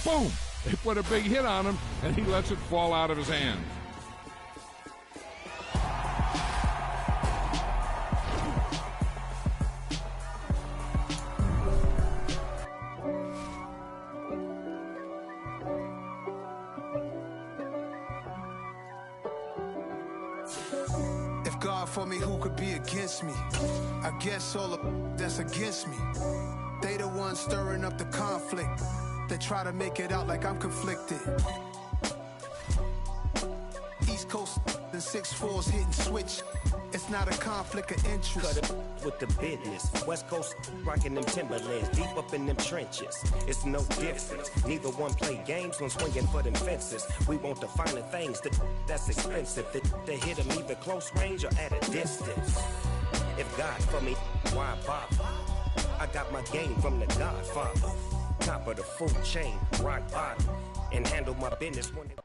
boom! They put a big hit on him, and he lets it fall out of his hand. If God for me, who could be against me? I guess all the that's against me. They the ones stirring up the conflict. They try to make it out like I'm conflicted. East Coast and 6'4's hitting switch. It's not a conflict of interest. Cut it with the business. West Coast rocking them Timberlands, deep up in them trenches. It's no difference. Neither one play games when swinging for them fences. We want the finer things that's expensive. They hit them either close range or at a distance. If God for me, why bother? I got my game from the Godfather. Top of the food chain, rock bottom, and handle my business when it...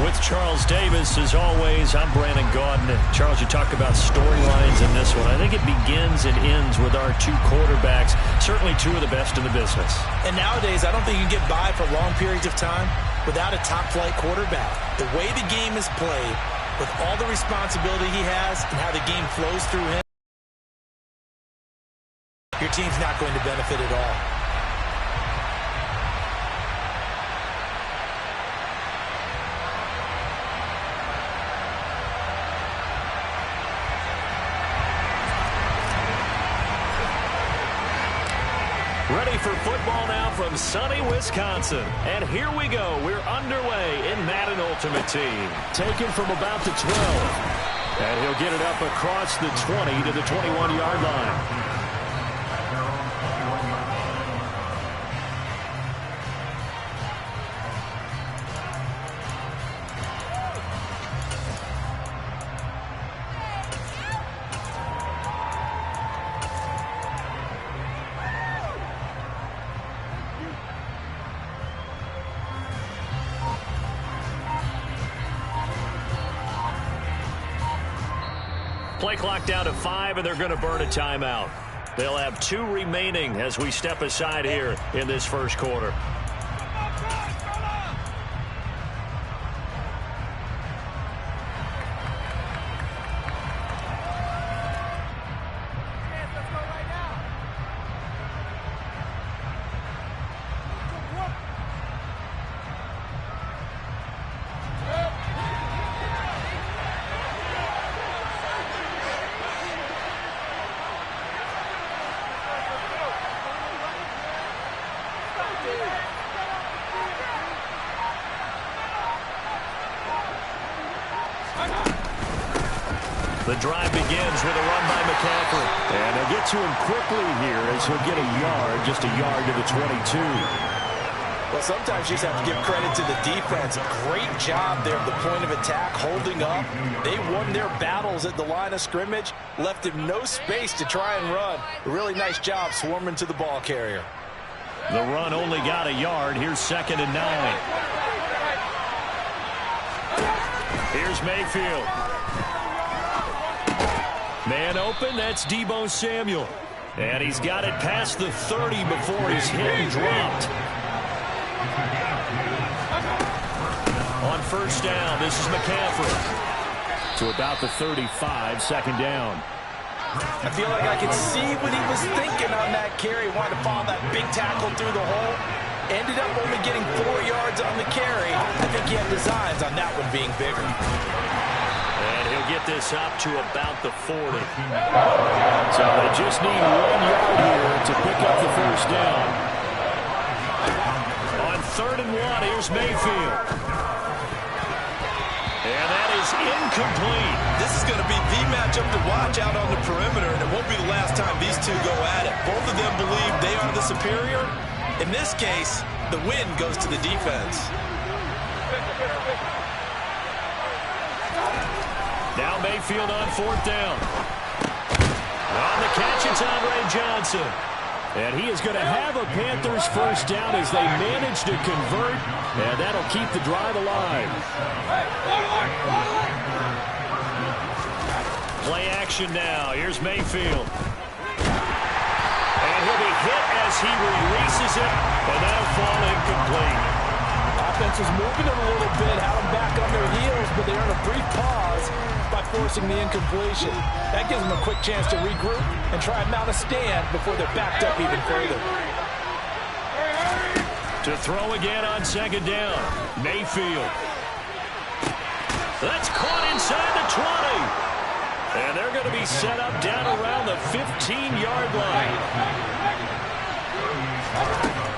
With Charles Davis, as always, I'm Brandon Gaudin. Charles, you talk about storylines in this one. I think it begins and ends with our two quarterbacks, certainly two of the best in the business. And nowadays, I don't think you can get by for long periods of time without a top-flight quarterback. The way the game is played, with all the responsibility he has and how the game flows through him, your team's not going to benefit at all. Ready for football now from sunny Wisconsin. And here we go. We're underway in Madden Ultimate Team. Taken from about the 12. And he'll get it up across the 20 to the 21-yard line. Play clock down to 5, and they're going to burn a timeout. They'll have 2 remaining as we step aside here in this first quarter. The drive begins with a run by McCaffrey. And they'll get to him quickly here as he'll get a yard, just a yard to the 22. Well, sometimes you just have to give credit to the defense. Great job there at the point of attack, holding up. They won their battles at the line of scrimmage, left him no space to try and run. A really nice job swarming to the ball carrier. The run only got a yard. Here's 2nd and 9. Here's Mayfield. Man open, that's Deebo Samuel. And he's got it past the 30 before he's hit and dropped. On first down, this is McCaffrey. To about the 35, 2nd down. I feel like I can see what he was thinking on that carry. Wanted to follow that big tackle through the hole. Ended up only getting 4 yards on the carry. I think he had designs on that one being bigger. And he'll get this up to about the 40. So they just need 1 yard here to pick up the first down. On 3rd and 1, here's Mayfield. And that is incomplete. This is going to be the matchup to watch out on the perimeter, and it won't be the last time these two go at it. Both of them believe they are the superior. In this case, the win goes to the defense. Now Mayfield on 4th down. On the catch, it's Andre Johnson. And he is going to have a Panthers first down as they manage to convert. And that'll keep the drive alive. Play action now. Here's Mayfield. And he'll be hit as as he releases it, and that'll fall incomplete. Offense was moving them a little bit, had them back on their heels, but they earned a brief pause by forcing the incompletion. That gives them a quick chance to regroup and try and mount a stand before they're backed up even further. To throw again on second down, Mayfield. That's caught inside the 20. And they're going to be set up down around the 15-yard line.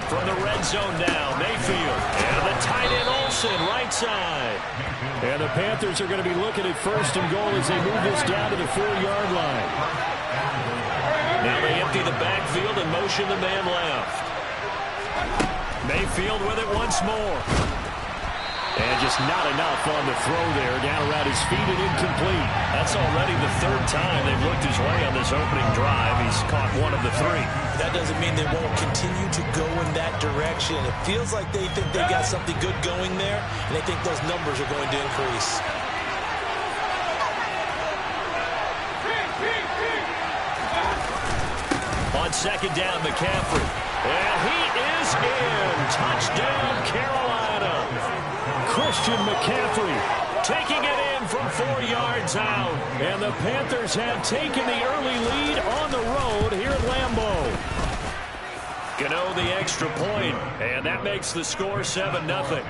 From the red zone now, Mayfield. And the tight end Olsen, right side. And the Panthers are going to be looking at first and goal as they move this down to the 4-yard line. Now they empty the backfield and motion the man left. Mayfield with it once more. And just not enough on the throw there. Down around his feet and incomplete. That's already the third time they've looked his way on this opening drive. He's caught one of the three. That doesn't mean they won't continue to go in that direction. It feels like they think they got something good going there, and they think those numbers are going to increase. On second down, McCaffrey. And he is in. Touchdown, Carolina. Christian McCaffrey taking it in from 4 yards out. And the Panthers have taken the early lead on the road here at Lambeau. Gano the extra point, and that makes the score 7-0.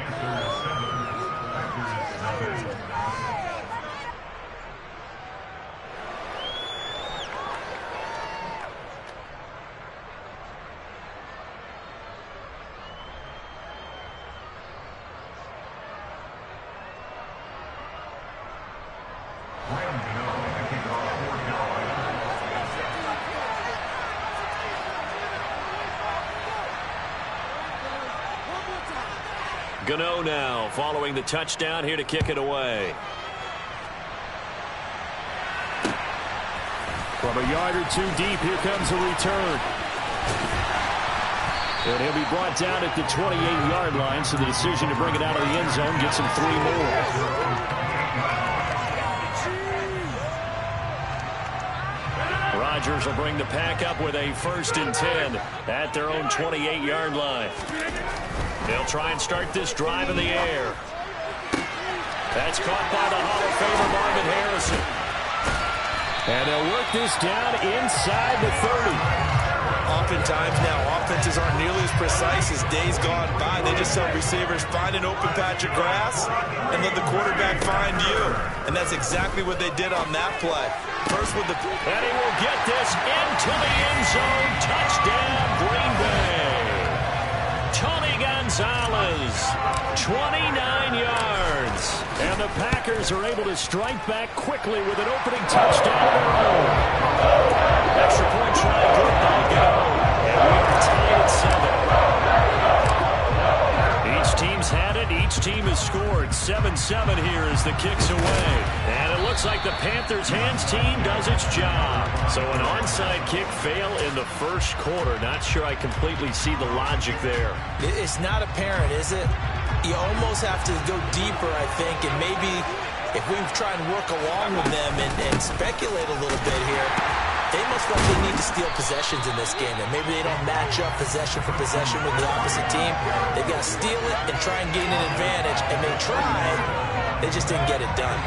Gano now following the touchdown here to kick it away. From a yard or two deep, here comes a return. And he'll be brought down at the 28-yard line, so the decision to bring it out of the end zone gets him 3 more. Rodgers will bring the pack up with a 1st and 10 at their own 28-yard line. They'll try and start this drive in the air. That's caught by the Hall of Famer Marvin Harrison. And they'll work this down inside the 30. Oftentimes now, offenses aren't nearly as precise as days gone by. They just tell receivers, find an open patch of grass and let the quarterback find you. And that's exactly what they did on that play. First with the... And he will get this into the end zone. Touchdown, Green Bay. Tony Gonzalez, 29 yards. And the Packers are able to strike back quickly with an opening touchdown of their own. Extra point try good by Go. And we are tied at 7. Each team's had it. Each team has scored. 7-7 here as the kick's away. And it looks like the Panthers' hands team does its job. So an onside kick fail in the first quarter. Not sure I completely see the logic there. It's not apparent, is it? You almost have to go deeper, I think, and maybe if we try and work along with them and speculate a little bit here, they most likely need to steal possessions in this game, and maybe they don't match up possession for possession with the opposite team. They've got to steal it and try and gain an advantage, and they tried. They just didn't get it done.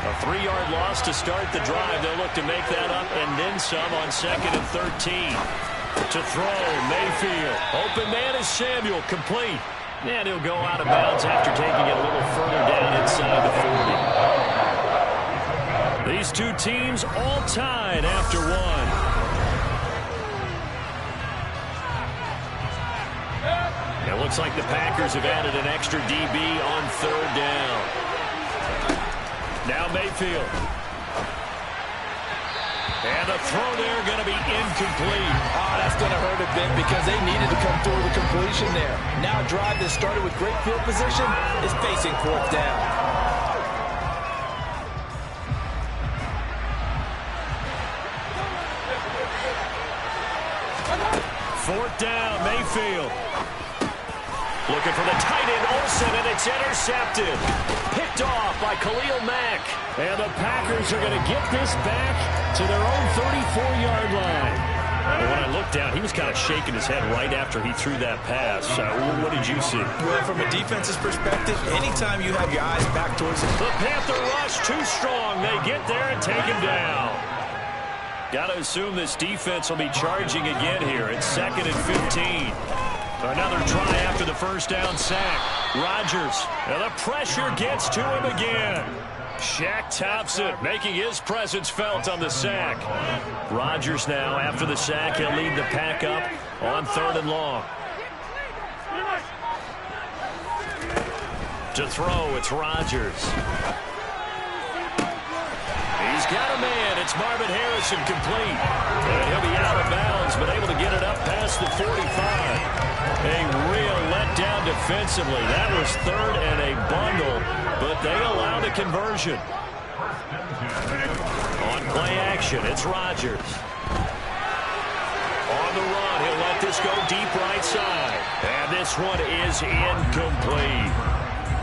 A 3-yard loss to start the drive. They'll look to make that up and then some on 2nd and 13. To throw, Mayfield. Open man is Samuel, complete. And he'll go out of bounds after taking it a little further down inside the 40. These two teams all tied after one. It looks like the Packers have added an extra DB on 3rd down. Now Mayfield. And the throw there going to be incomplete. Oh, that's going to hurt a bit because they needed to come through with a completion there. Now a drive that started with great field position is facing 4th down. 4th down, Mayfield. Looking for the tight end, Olsen, and it's intercepted. Picked off by Khalil Mack. And the Packers are going to get this back to their own 34-yard line. And when I looked down, he was kind of shaking his head right after he threw that pass. What did you see? Well, from a defense's perspective, anytime you have your eyes back towards it. The Panther rush too strong. They get there and take him down. Got to assume this defense will be charging again here. It's 2nd and 15. Another try after the first down sack. Rodgers, and the pressure gets to him again. Shaq Thompson making his presence felt on the sack. Rodgers now, after the sack, he'll lead the pack up on 3rd and long. To throw, it's Rodgers. He's got a man. It's Marvin Harrison complete. And he'll be out of bounds, but able to get it up past the 45. A real letdown defensively. That was 3rd and a bundle, but they allow the conversion. On play action, it's Rodgers. On the run, he'll let this go deep right side. And this one is incomplete.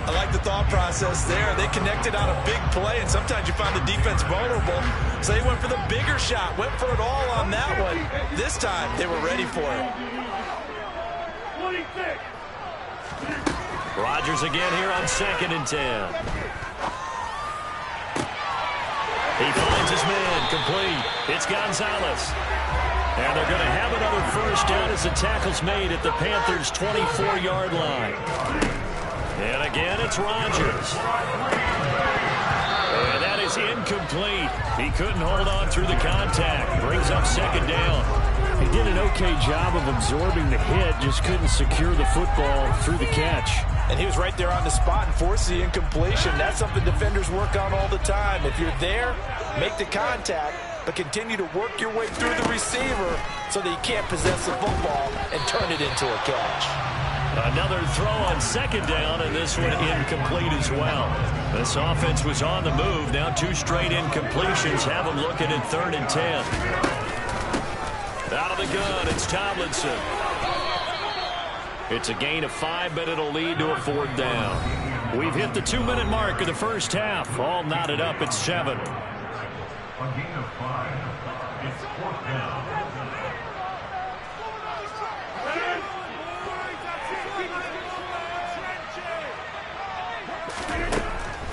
I like the thought process there. They connected on a big play, and sometimes you find the defense vulnerable. So they went for the bigger shot, went for it all on that one. This time, they were ready for it. Rodgers again here on 2nd and 10. He finds his man complete. It's Gonzalez. And they're going to have another first down as the tackle's made at the Panthers' 24-yard line. And again, it's Rodgers. And that is incomplete. He couldn't hold on through the contact. Brings up 2nd down. He did an okay job of absorbing the hit, just couldn't secure the football through the catch. And he was right there on the spot and forced the incompletion. That's something defenders work on all the time. If you're there, make the contact, but continue to work your way through the receiver so that you can't possess the football and turn it into a catch. Another throw on 2nd down, and this one incomplete as well. This offense was on the move. Now 2 straight incompletions have them looking at 3rd and 10. Out of the gun, it's Tomlinson. It's a gain of 5, but it'll lead to a 4th down. We've hit the 2-minute mark of the first half. All knotted up at 7. A gain of 5. It's 4th down.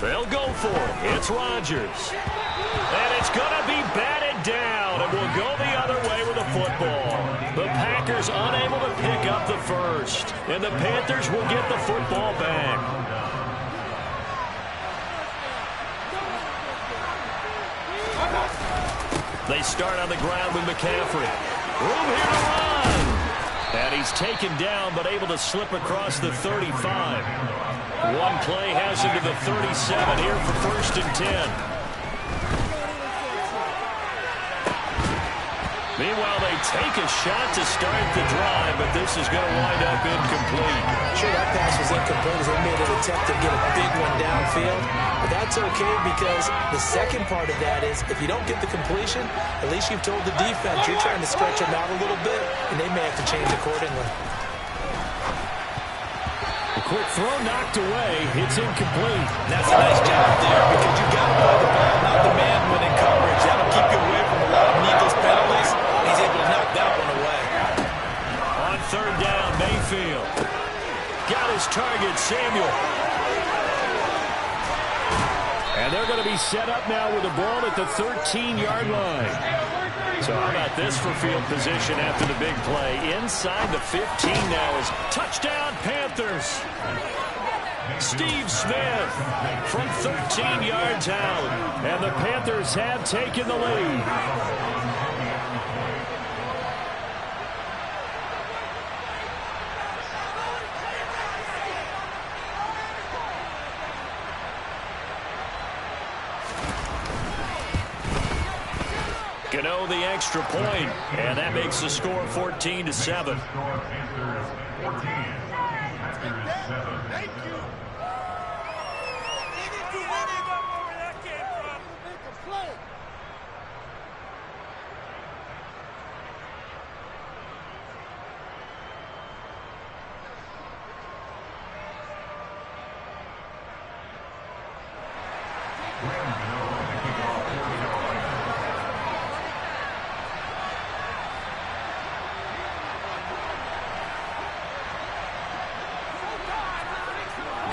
They'll go for it. It's Rodgers. And it's going to be batted down, and we'll go the other way with the football. The Packers unable to pick up the first, and the Panthers will get the football back. They start on the ground with McCaffrey. Room here to run. And he's taken down, but able to slip across the 35. One play has him to the 37 here for 1st and 10. Meanwhile, they take a shot to start the drive, but this is going to wind up incomplete. Sure, that pass was incomplete as they made an attempt to get a big one downfield. But that's okay because the second part of that is if you don't get the completion, at least you've told the defense you're trying to stretch them out a little bit, and they may have to change accordingly. A quick throw knocked away. It's incomplete. That's a nice job there because you've got to play the ball, not the man when in coverage. That'll keep you away from a lot of needless penalties. He's able to knock that one away. On 3rd down, Mayfield. Got his target, Samuel. And they're going to be set up now with the ball at the 13-yard line. So how about this for field position after the big play? Inside the 15 now is touchdown Panthers. Steve Smith from 13 yards out. And the Panthers have taken the lead. Gano the extra point, and that makes the score 14-7.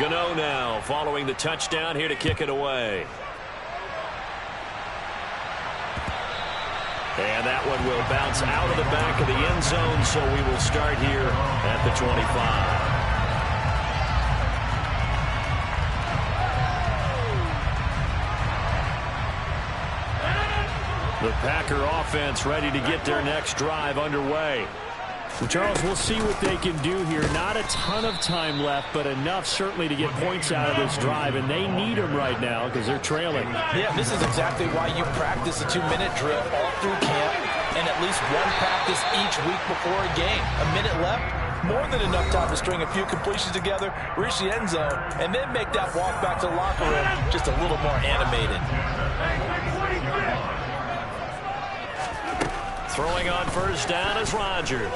Gano now following the touchdown here to kick it away. And that one will bounce out of the back of the end zone, so we will start here at the 25. The Packer offense ready to get their next drive underway. Well, Charles, we'll see what they can do here. Not a ton of time left, but enough certainly to get points out of this drive, and they need them right now because they're trailing. Yeah, this is exactly why you practice a 2-minute drill all through camp and at least one practice each week before a game. A minute left, more than enough time to string a few completions together, reach the end zone, and then make that walk back to the locker room just a little more animated. Throwing on first down is Rodgers.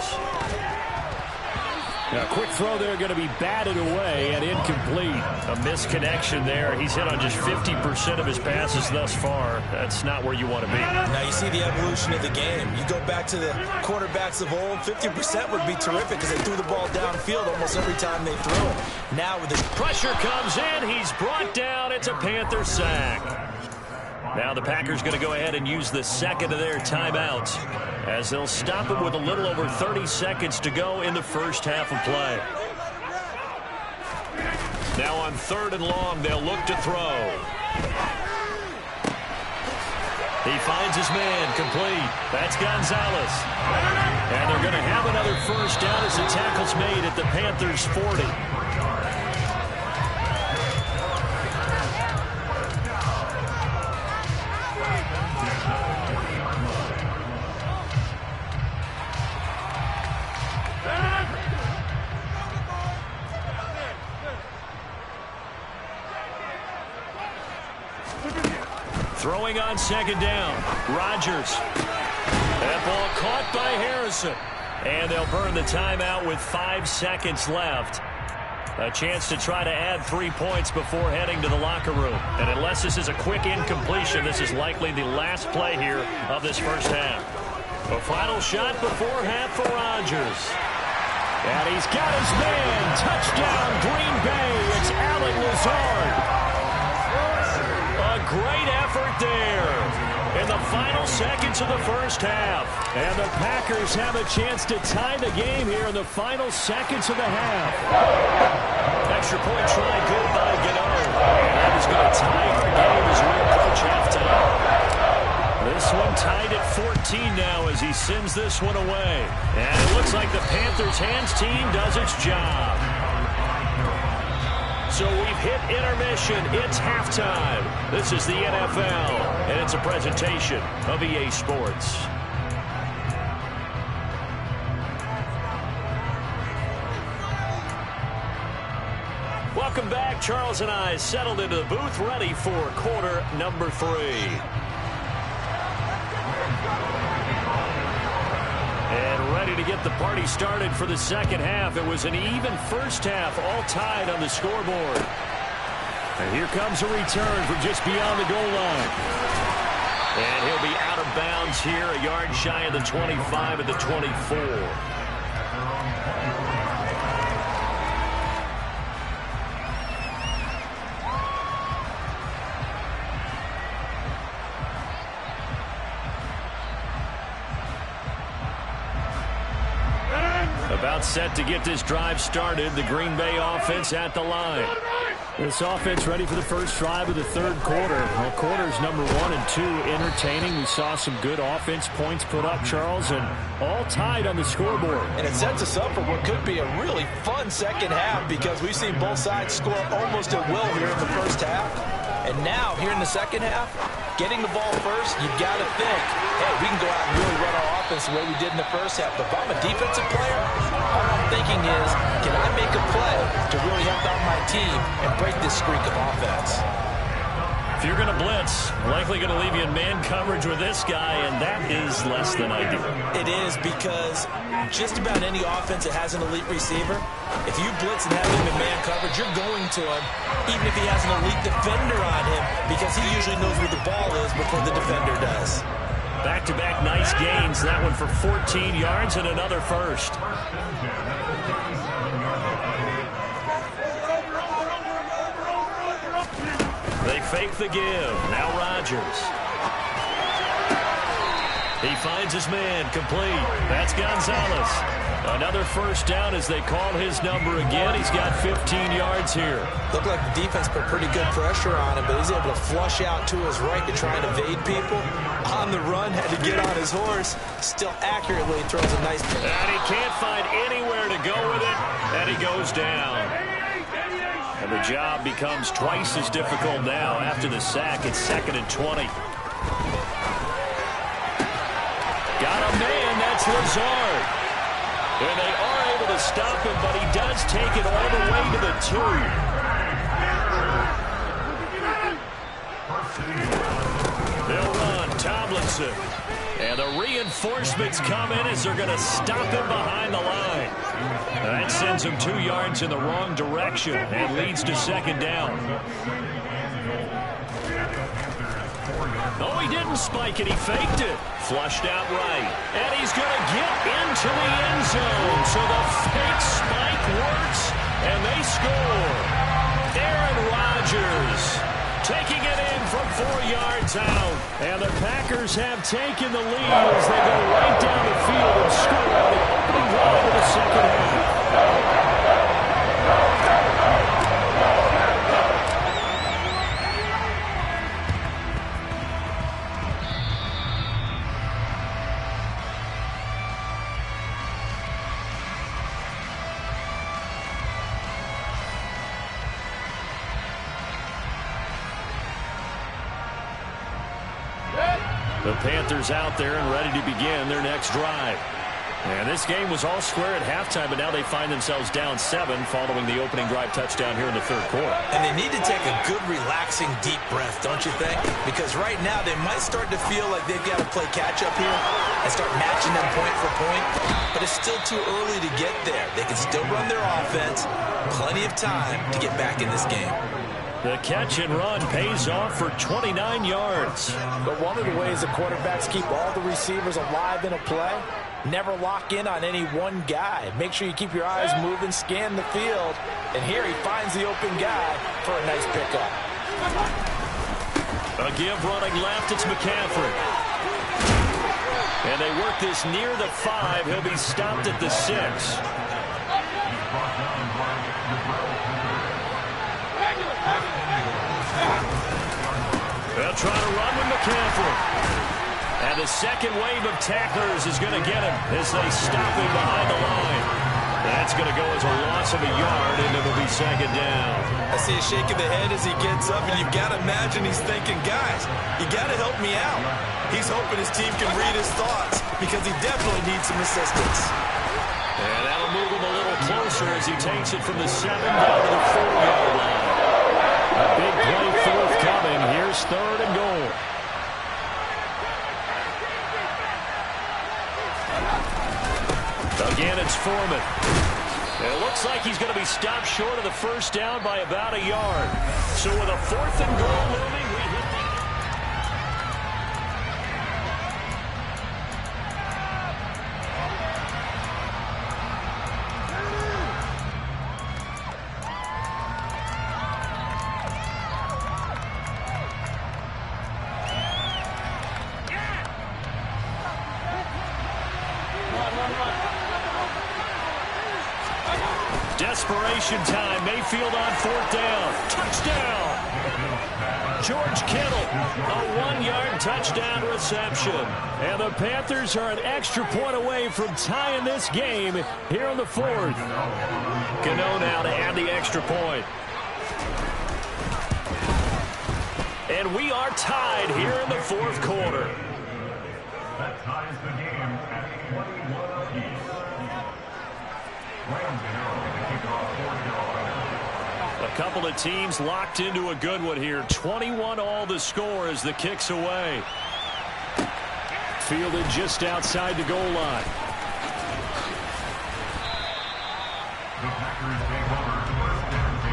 Now, a quick throw there going to be batted away and incomplete. A misconnection there. He's hit on just 50% of his passes thus far. That's not where you want to be. Now you see the evolution of the game. You go back to the quarterbacks of old, 50% would be terrific because they threw the ball downfield almost every time they threw it. Now with the pressure comes in, he's brought down. It's a Panther sack. Now the Packers going to go ahead and use the second of their timeouts as they'll stop him with a little over 30 seconds to go in the first half of play. Now on 3rd and long, they'll look to throw. He finds his man, complete. That's Gonzalez. And they're going to have another first down as the tackle's made at the Panthers' 40. Throwing on 2nd down, Rodgers. That ball caught by Harrison. And they'll burn the timeout with 5 seconds left. A chance to try to add 3 points before heading to the locker room. And unless this is a quick incompletion, this is likely the last play here of this first half. A final shot before half for Rodgers. And he's got his man. Touchdown, Green Bay. It's Allen Lazard. A great effort there in the final seconds of the first half. And the Packers have a chance to tie the game here in the final seconds of the half. Extra point try good by Gano. That is going to tie the game as we approach halftime. This one tied at 14 now as he sends this one away. And it looks like the Panthers' hands team does its job. So we've hit intermission. It's halftime. This is the NFL, and it's a presentation of EA Sports. Welcome back. Charles and I settled into the booth, ready for quarter number 3. And ready to get the party started for the second half. It was an even first half, all tied on the scoreboard. And here comes a return from just beyond the goal line. And he'll be out of bounds here, a yard shy of the 25 at the 24. About set to get this drive started. The Green Bay offense at the line. This offense ready for the first drive of the 3rd quarter. Well, quarters number 1 and 2 entertaining. We saw some good offense points put up, Charles, and all tied on the scoreboard. And it sets us up for what could be a really fun second half because we've seen both sides score almost at will here in the first half. And now, here in the second half, getting the ball first, you've got to think, hey, we can go out and really run our offense the way we did in the first half. But if I'm a defensive player, all I'm thinking is, can I make a play to really help out my team and break this streak of offense? If you're going to blitz, likely going to leave you in man coverage with this guy, and that is less than ideal. It is because just about any offense that has an elite receiver, if you blitz and have him in man coverage, you're going to him, even if he has an elite defender on him, because he usually knows where the ball is before the defender does. Back-to-back nice gains. That one for 14 yards and another first. fake the give. Now Rodgers. He finds his man, complete. That's Gonzalez. Another first down as they call his number again. He's got 15 yards here. Looked like the defense put pretty good pressure on him, but he's able to flush out to his right to try and evade people. On the run, had to get on his horse. Still accurately throws a nice... And he can't find anywhere to go with it, and he goes down. And the job becomes twice as difficult now. After the sack, it's 2nd and 20. Got a man, that's Lazard. And they are able to stop him, but he does take it all the way to the 2. They'll run, Tomlinson. And the reinforcements come in as they're going to stop him behind the line. That sends him 2 yards in the wrong direction and leads to 2nd down. No, he didn't spike it. He faked it. Flushed out right. And he's going to get into the end zone. So the fake spike works, and they score. Aaron Rodgers taking it in from 4 yards out. And the Packers have taken the lead as they go right down the field and score on the opening drive of the second half. The Panthers out there and ready to begin their next drive. And this game was all square at halftime, but now they find themselves down 7 following the opening drive touchdown here in the 3rd quarter. And they need to take a good, relaxing, deep breath, don't you think? Because right now they might start to feel like they've got to play catch-up here and start matching them point for point. But it's still too early to get there. They can still run their offense. Plenty of time to get back in this game. The catch and run pays off for 29 yards. But one of the ways the quarterbacks keep all the receivers alive in a play, never lock in on any one guy. Make sure you keep your eyes moving, scan the field. And here he finds the open guy for a nice pickup. A give running left, it's McCaffrey. And they work this near the 5. He'll be stopped at the 6. They'll try to run with McCaffrey. And the second wave of tacklers is going to get him as they stop him behind the line. That's going to go as a loss of a yard, and it'll be 2nd down. I see a shake of the head as he gets up, and you've got to imagine he's thinking, guys, you got to help me out. He's hoping his team can read his thoughts because he definitely needs some assistance. And that'll move him a little closer as he takes it from the 7 down to the 4-yard line. A big play forthcoming. Here's 3rd and goal. Again, it's Foreman. It looks like he's going to be stopped short of the first down by about a yard. So with a 4th and goal looming, we hit the... Desperation time. Mayfield on 4th down. Touchdown! George Kittle, a 1-yard touchdown reception. And the Panthers are an extra point away from tying this game here in the 4th. Cano now to add the extra point. And we are tied here in the 4th quarter. That ties the game at 21 apiece. A couple of teams locked into a good one here. 21 all the score as the kick's away. Fielded just outside the goal line. The Packers take over first and 10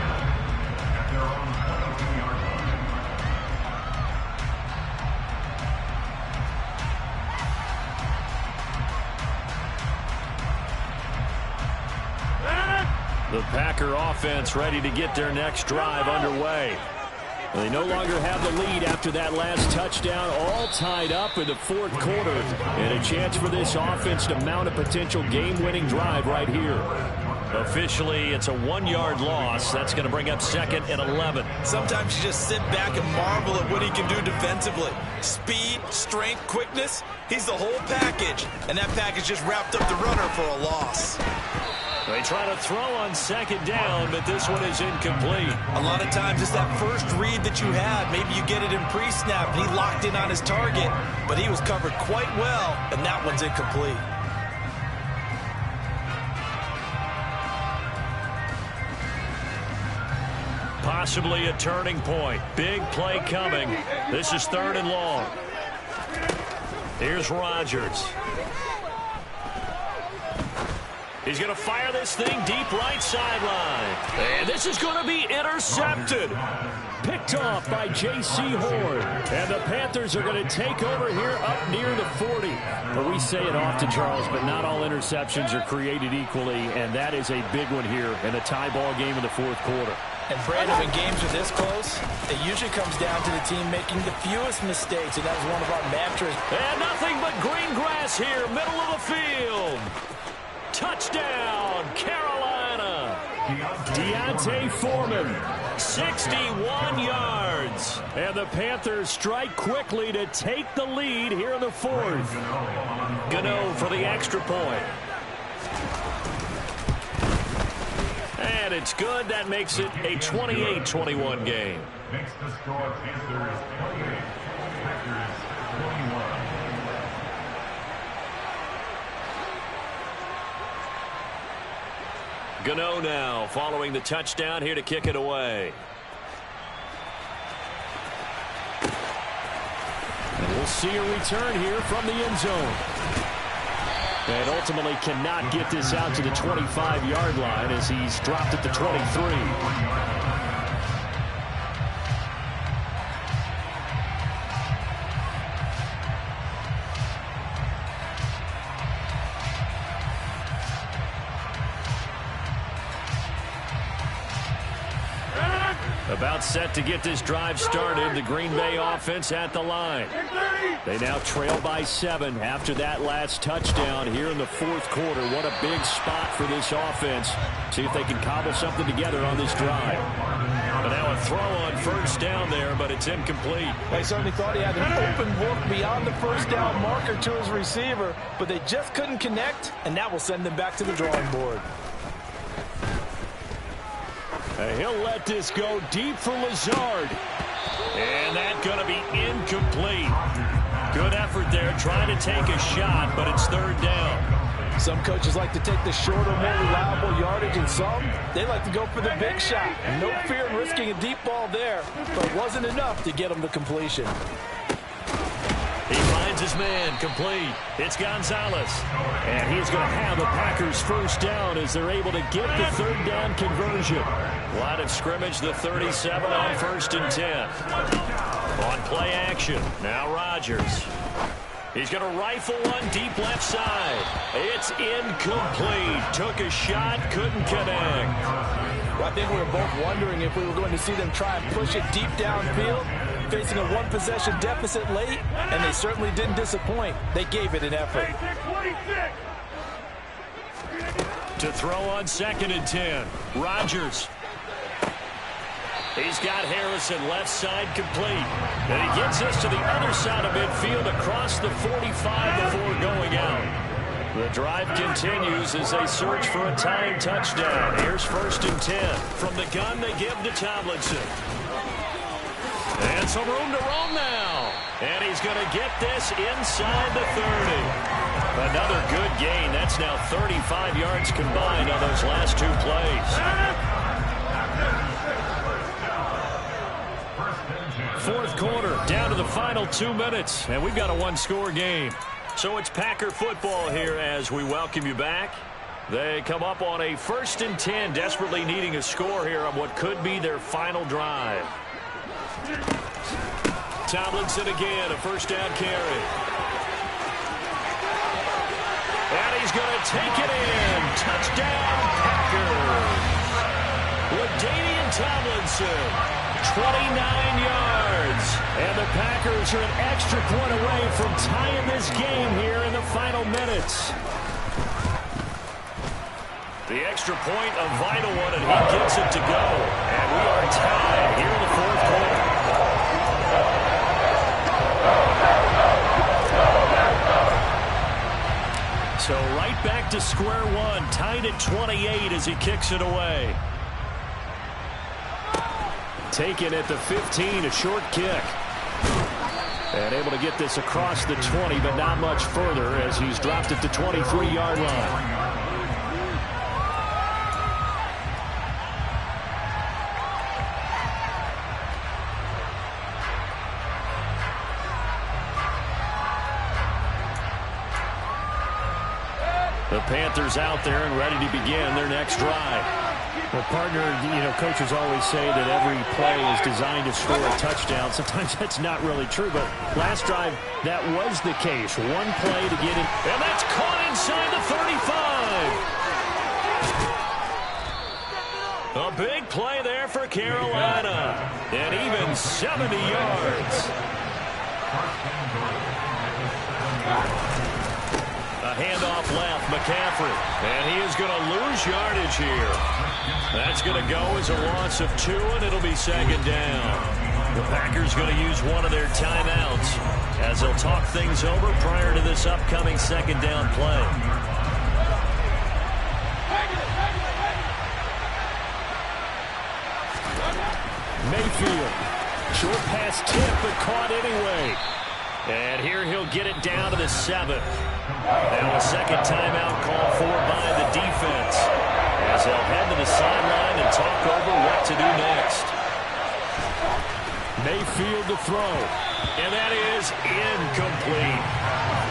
at their own 22-yard line. The Packer offense ready to get their next drive underway. They no longer have the lead after that last touchdown, all tied up in the fourth quarter. And a chance for this offense to mount a potential game-winning drive right here. Officially, it's a 1-yard loss. That's going to bring up 2nd and 11. Sometimes you just sit back and marvel at what he can do defensively. Speed, strength, quickness, he's the whole package. And that package just wrapped up the runner for a loss. They try to throw on 2nd down, but this one is incomplete. A lot of times it's that first read that you had. Maybe you get it in pre-snap, and he locked in on his target, but he was covered quite well, and that one's incomplete. Possibly a turning point. Big play coming. This is 3rd and long. Here's Rodgers. He's going to fire this thing deep right sideline. And this is going to be intercepted. Picked off by J.C. Horn. And the Panthers are going to take over here up near the 40. But we say it often, Charles, but not all interceptions are created equally. And that is a big one here in a tie ball game in the fourth quarter. And Brandon, when games are this close, it usually comes down to the team making the fewest mistakes, and that was one of our mantras. And nothing but green grass here, middle of the field. Touchdown, Carolina. Deontay Foreman, 61 yards. and the Panthers strike quickly to take the lead here in the fourth. Gano for the extra point. And it's good. That makes it a 28-21 game. Makes the score Panthers 28, Packers 21. Gano now following the touchdown here to kick it away. And we'll see a return here from the end zone. And ultimately cannot get this out to the 25-yard line as he's dropped at the 23. About set to get this drive started. The Green Bay offense at the line. They now trail by 7 after that last touchdown here in the fourth quarter. What a big spot for this offense. See if they can cobble something together on this drive. And now a throw on first down there, but it's incomplete. They certainly thought he had an open look beyond the first down marker to his receiver, but they just couldn't connect, and that will send them back to the drawing board. He'll let this go deep for Lazard. And that's going to be incomplete. Good effort there, trying to take a shot, but it's third down. Some coaches like to take the shorter, more reliable yardage, and some, they like to go for the big shot. No fear in risking a deep ball there, but it wasn't enough to get him to completion. He finds his man, complete. It's Gonzalez. And he's going to have the Packers first down as they're able to get the third down conversion. Line of scrimmage, the 37 on 1st and 10. On play action, now Rodgers. He's going to rifle one deep left side. It's incomplete. Took a shot, couldn't connect. Well, I think we were both wondering if we were going to see them try and push it deep downfield, facing a one-possession deficit late, and they certainly didn't disappoint. They gave it an effort. To throw on 2nd and 10. Rodgers. He's got Harrison left side complete. And he gets us to the other side of midfield across the 45 before going out. The drive continues as they search for a tying touchdown. Here's 1st and 10. From the gun, they give to Tomlinson. And some room to roam now. And he's going to get this inside the 30. Another good gain. That's now 35 yards combined on those last 2 plays. Fourth quarter, down to the final 2 minutes, and we've got a one-score game. So it's Packer football here as we welcome you back. They come up on a 1st and 10, desperately needing a score here on what could be their final drive. Tomlinson again, a first down carry. And he's going to take it in. Touchdown, Packers. LaDainian Tomlinson, yards. And the Packers are an extra point away from tying this game here in the final minutes. The extra point, a vital one, and he gets it to go. And we are tied here in the fourth quarter. So right back to square one, tied at 28 as he kicks it away. Taken at the 15, a short kick. And able to get this across the 20, but not much further as he's dropped at the 23-yard line. The Panthers out there and ready to begin their next drive. Well, partner, coaches always say that every play is designed to score a touchdown. Sometimes that's not really true, but last drive, that was the case. One play to get it. And that's caught inside the 35. A big play there for Carolina. And even 70 yards. A handoff left, McCaffrey. And he is going to lose yardage here. That's going to go as a loss of 2, and it'll be second down. The Packers going to use one of their timeouts as they'll talk things over prior to this upcoming second down play. Mayfield. Short pass tip, but caught anyway. And here he'll get it down to the 7. Now a second timeout called for by the defense as they'll head to the sideline and talk over what to do next. Mayfield to throw. And that is incomplete.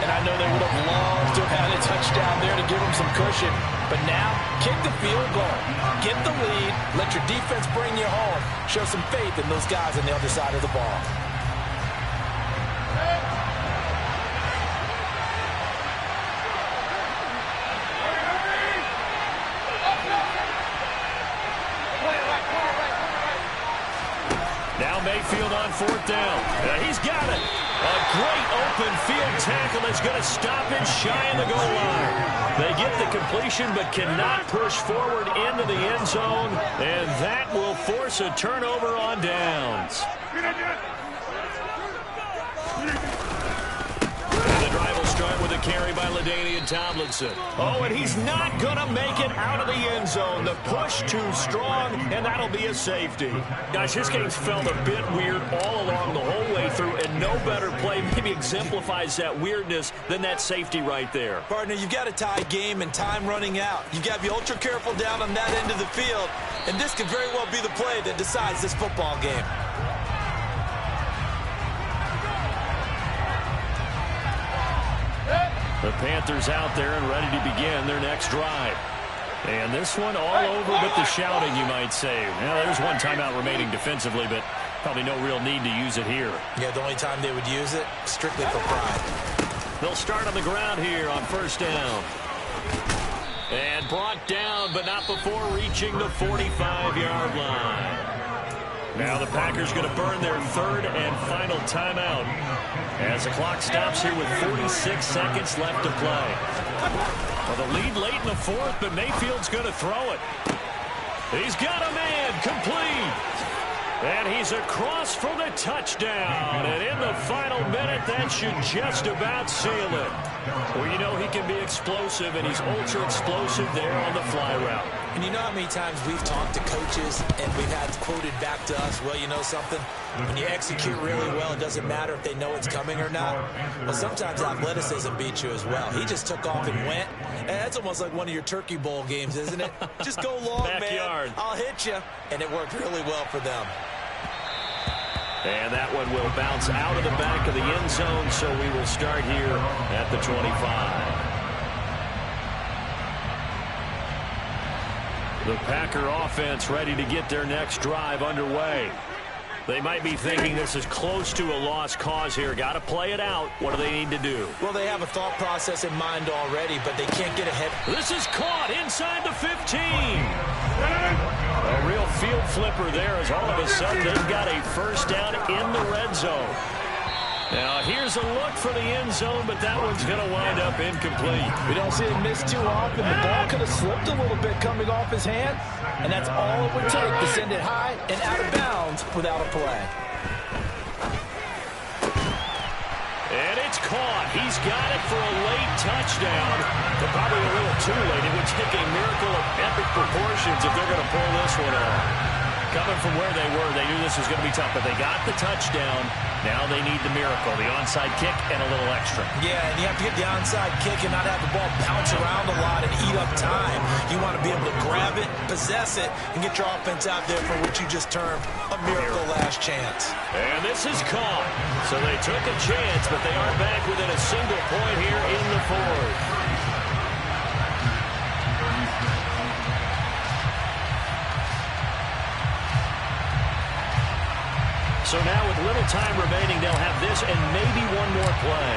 And I know they would have loved to have had a touchdown there to give them some cushion. But now, kick the field goal. Get the lead. Let your defense bring you home. Show some faith in those guys on the other side of the ball. Now Mayfield on fourth down. He's got it. A great open field tackle that's going to stop him shy of the goal line. They get the completion but cannot push forward into the end zone, and that will force a turnover on downs. Start with a carry by LaDainian Tomlinson. Oh, and he's not going to make it out of the end zone. The push too strong, and that'll be a safety. Guys, this game's felt a bit weird all along the whole way through, and no better play maybe exemplifies that weirdness than that safety right there. Partner, you've got a tie game and time running out. You've got to be ultra careful down on that end of the field, and this could very well be the play that decides this football game. The Panthers out there and ready to begin their next drive. And this one all over but the shouting, you might say. Now, there's one timeout remaining defensively, but probably no real need to use it here. Yeah, the only time they would use it, strictly for pride. They'll start on the ground here on first down. And brought down, but not before reaching the 45-yard line. Now the Packers going to burn their third and final timeout as the clock stops here with 46 seconds left to play. Well, the lead late in the fourth, but Mayfield's going to throw it. He's got a man, complete. And he's across for the touchdown. And in the final minute, that should just about seal it. Well, you know he can be explosive, and he's ultra explosive there on the fly route. And you know how many times we've talked to coaches and we've had quoted back to us, well, you know something? When you execute really well, it doesn't matter if they know it's coming or not. Well, sometimes athleticism beats you as well. He just took off and went. And that's almost like one of your Turkey Bowl games, isn't it? Just go long, Backyard. man. I'll hit you. And it worked really well for them. And that one will bounce out of the back of the end zone, so we will start here at the 25. The Packer offense ready to get their next drive underway. They might be thinking this is close to a lost cause here. Got to play it out. What do they need to do? Well, they have a thought process in mind already, but they can't get ahead. This is caught inside the 15. A real field flipper there as all of a sudden they've got a first down in the red zone. Now, here's a look for the end zone, but that one's going to wind up incomplete. We don't see him miss too often. The ball could have slipped a little bit coming off his hand, and that's all it would take to send it high and out of bounds without a play. And it's caught. He's got it for a late touchdown, but probably a little too late. It would take a miracle of epic proportions if they're going to pull this one off. Coming from where they were, they knew this was going to be tough, but they got the touchdown. Now they need the miracle, the onside kick and a little extra. Yeah, and you have to get the onside kick and not have the ball bounce around a lot and eat up time. You want to be able to grab it, possess it, and get your offense out there for what you just termed a miracle last chance. And this is caught. So they took a chance, but they are back within a single point here in the fourth. So now with little time remaining, they'll have this and maybe one more play.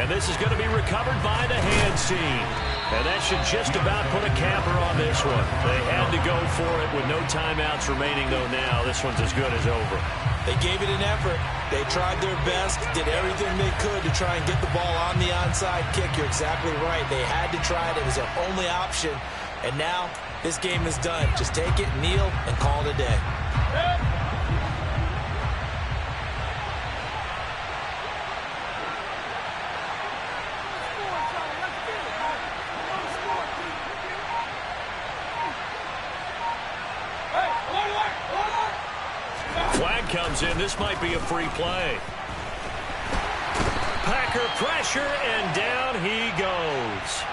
And this is going to be recovered by the hands team. And that should just about put a capper on this one. They had to go for it with no timeouts remaining, though now this one's as good as over. They gave it an effort. They tried their best, did everything they could to try and get the ball on the onside kick. You're exactly right. They had to try it. It was their only option. And now this game is done. Just take it, kneel, and call it a day. Flag comes in. This might be a free play. Packer pressure, and down he goes.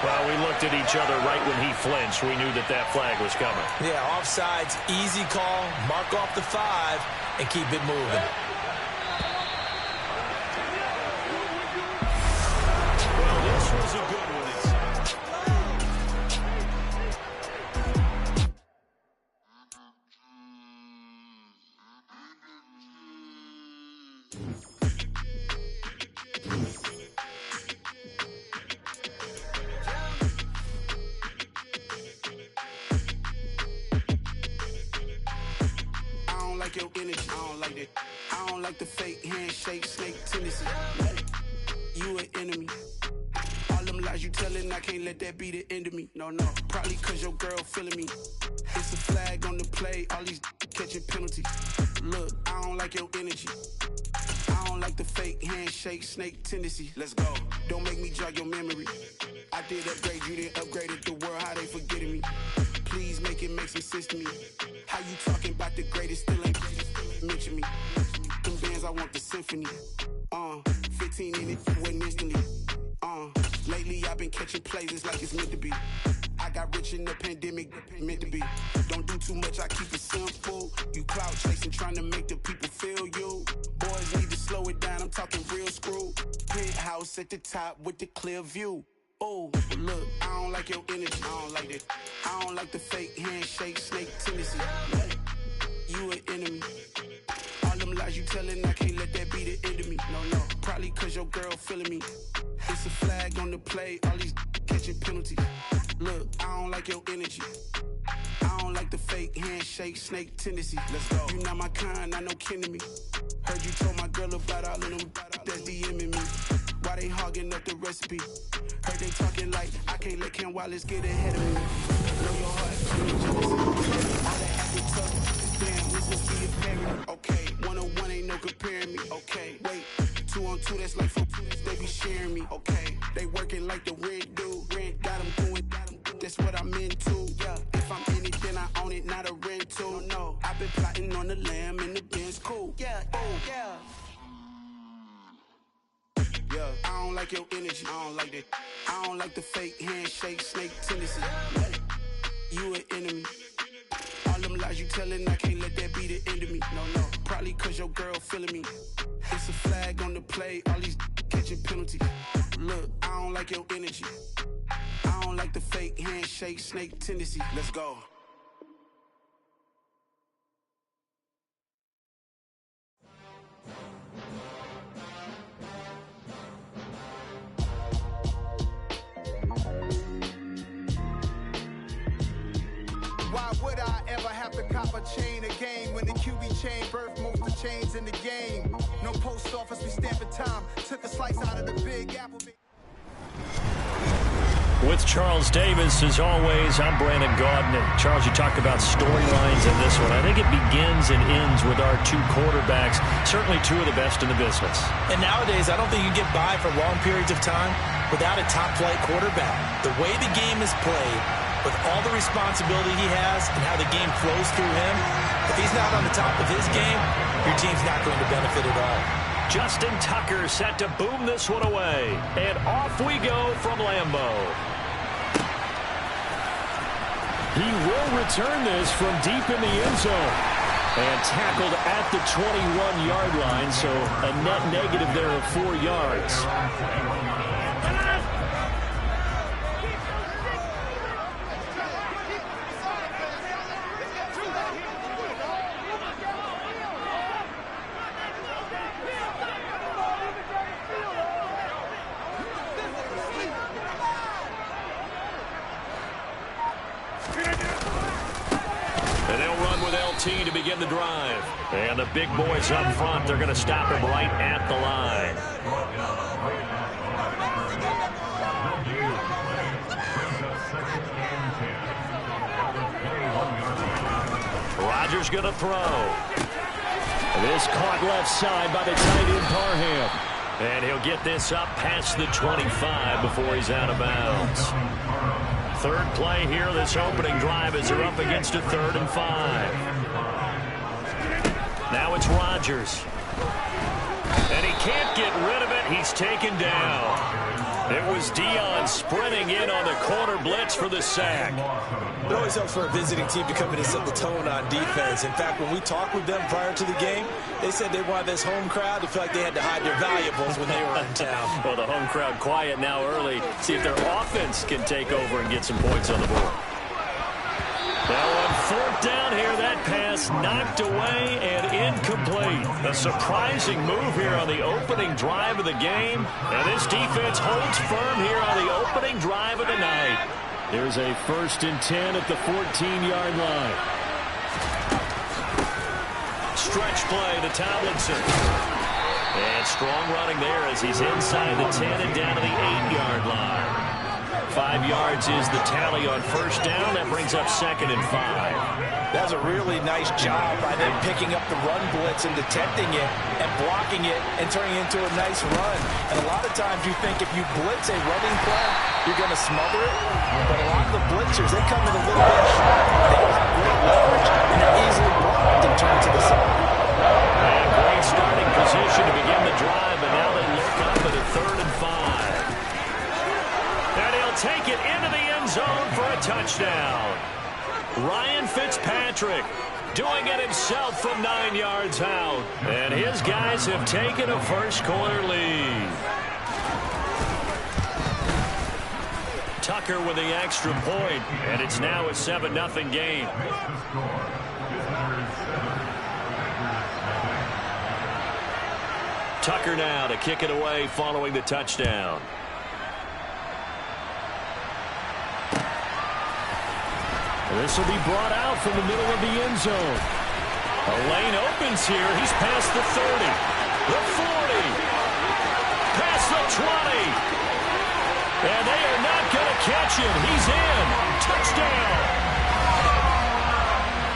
Well, we looked at each other right when he flinched. We knew that that flag was coming. Yeah, offsides, easy call. Mark off the 5 and keep it moving. Well, this was a good one. Your energy, I don't like that. I don't like the fake handshake, snake tendency. You an enemy. All them lies you telling, I can't let that be the end of me. No, probably cause your girl feeling me. It's a flag on the play, all these catching penalties. Look, I don't like your energy. I don't like the fake handshake, snake tendency. Let's go. Don't make me jog your memory. I did upgrade, you didn't upgrade it. The world, how they forgetting me. Please make it make some sense to me. How you talking about the greatest, still ain't mention me. Them bands, I want the symphony. 15 in it, wasn't instantly. Lately I've been catching plays, it's like it's meant to be. I got rich in the pandemic, meant to be. Don't do too much, I keep it simple. You clout chasing, trying to make the people feel you. Boys need to slow it down, I'm talking real screw. Penthouse at the top with the clear view. Oh, look, I don't like your energy, I don't like that. I don't like the fake handshake, snake tendency. You an enemy. All them lies you telling, I can't let that be the end of me. No, probably cause your girl feeling me. It's a flag on the play, all these catching penalties. Look, I don't like your energy. I don't like the fake handshake, snake tendency. Let's go. You not my kind, I know kin to me. Heard you told my girl about all of them that's DMing me. Why they hogging up the recipe? Heard they talking like I can't let Ken Wallace get ahead of me. Know your heart, all that acting tough. Damn, this must be a parody. Okay, 101 ain't no comparing me. Okay, wait, 2 on 2, that's like 4. They be sharing me. Okay, they working like the rent do. Rent got them doing, that's what I'm into. Yeah, if I'm in it, then I own it, not a rental. No, I've been plotting on the lamb and the Benz cool. Yeah, oh, yeah. Yeah, I don't like your energy, I don't like that. I don't like the fake handshake, snake tendency. You an enemy. All them lies you telling, I can't let that be the end of me. No, probably cause your girl feeling me. It's a flag on the play, all these catching penalties. Look, I don't like your energy. I don't like the fake handshake, snake tendency. Let's go. chain of game. When the QB chain birthed most of the chains in the game. No post office, we stamping time. Took a slice out of the big apple. With Charles Davis, as always, I'm Brandon Gaudin. And Charles, you talked about storylines in this one. I think it begins and ends with our two quarterbacks, certainly two of the best in the business. And nowadays, I don't think you can get by for long periods of time without a top-flight quarterback. The way the game is played, with all the responsibility he has and how the game flows through him, if he's not on the top of his game, your team's not going to benefit at all. Justin Tucker set to boom this one away. And off we go from Lambeau. He will return this from deep in the end zone. And tackled at the 21-yard line, so a net negative there of 4 yards. To begin the drive. And the big boys up front, they're going to stop him right at the line. Rodgers going to throw. This caught left side by the tight end Parham. And he'll get this up past the 25 before he's out of bounds. Third play here, this opening drive as they're up against a 3rd and 5. Now it's Rodgers. And he can't get rid of it. He's taken down. It was Dion sprinting in on the corner blitz for the sack. It always helps for a visiting team to come in and set the tone on defense. In fact, when we talked with them prior to the game, they said they wanted this home crowd to feel like they had to hide their valuables when they were in town. Well, the home crowd quiet now early. See if their offense can take over and get some points on the board. Now on 4th down here, that pass knocked away and incomplete. A surprising move here on the opening drive of the game. And this defense holds firm here on the opening drive of the night. There's a 1st and 10 at the 14-yard line. Stretch play to Tomlinson. And strong running there as he's inside the 10 and down to the 8-yard line. 5 yards is the tally on 1st down. That brings up 2nd and 5. That's a really nice job by them picking up the run blitz and detecting it and blocking it and turning it into a nice run. And a lot of times you think if you blitz a running play, you're going to smother it. But a lot of the blitzers, they come in a little bit short. They don't have great leverage, and they're easily blocked and turned to the side. And great starting position to begin the drive, but now they look up at a 3rd and 5. And he'll take it into the end zone for a touchdown. Ryan Fitzpatrick doing it himself from 9 yards out. And his guys have taken a first-quarter lead. Tucker with the extra point, and it's now a 7-0 game. Tucker now to kick it away following the touchdown. This will be brought out from the middle of the end zone. A lane opens here. He's past the 30, the 40, past the 20. And they are not going to catch him. He's in. Touchdown.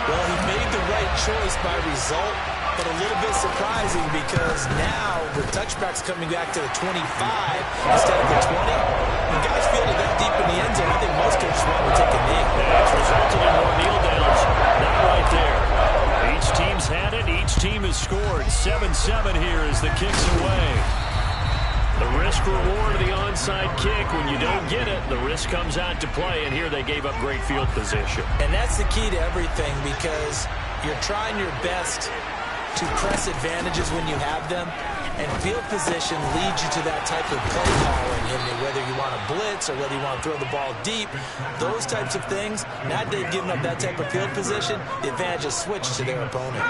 Well, he made the right choice by result, but a little bit surprising because now the touchback's coming back to the 25 instead of the 20. When guys fielded that deep in the end zone, I think most coaches want to take a knee. Yeah, it's resulted in more kneel downs. Not right there. Each team's had it. Each team has scored. 7-7 here as the kick's away. The risk reward of the onside kick. When you don't get it, the risk comes out to play, and here they gave up great field position. And that's the key to everything because you're trying your best to press advantages when you have them, and field position leads you to that type of play calling, and whether you want to blitz or whether you want to throw the ball deep, those types of things. Now that they've given up that type of field position, the advantage is switched to their opponent.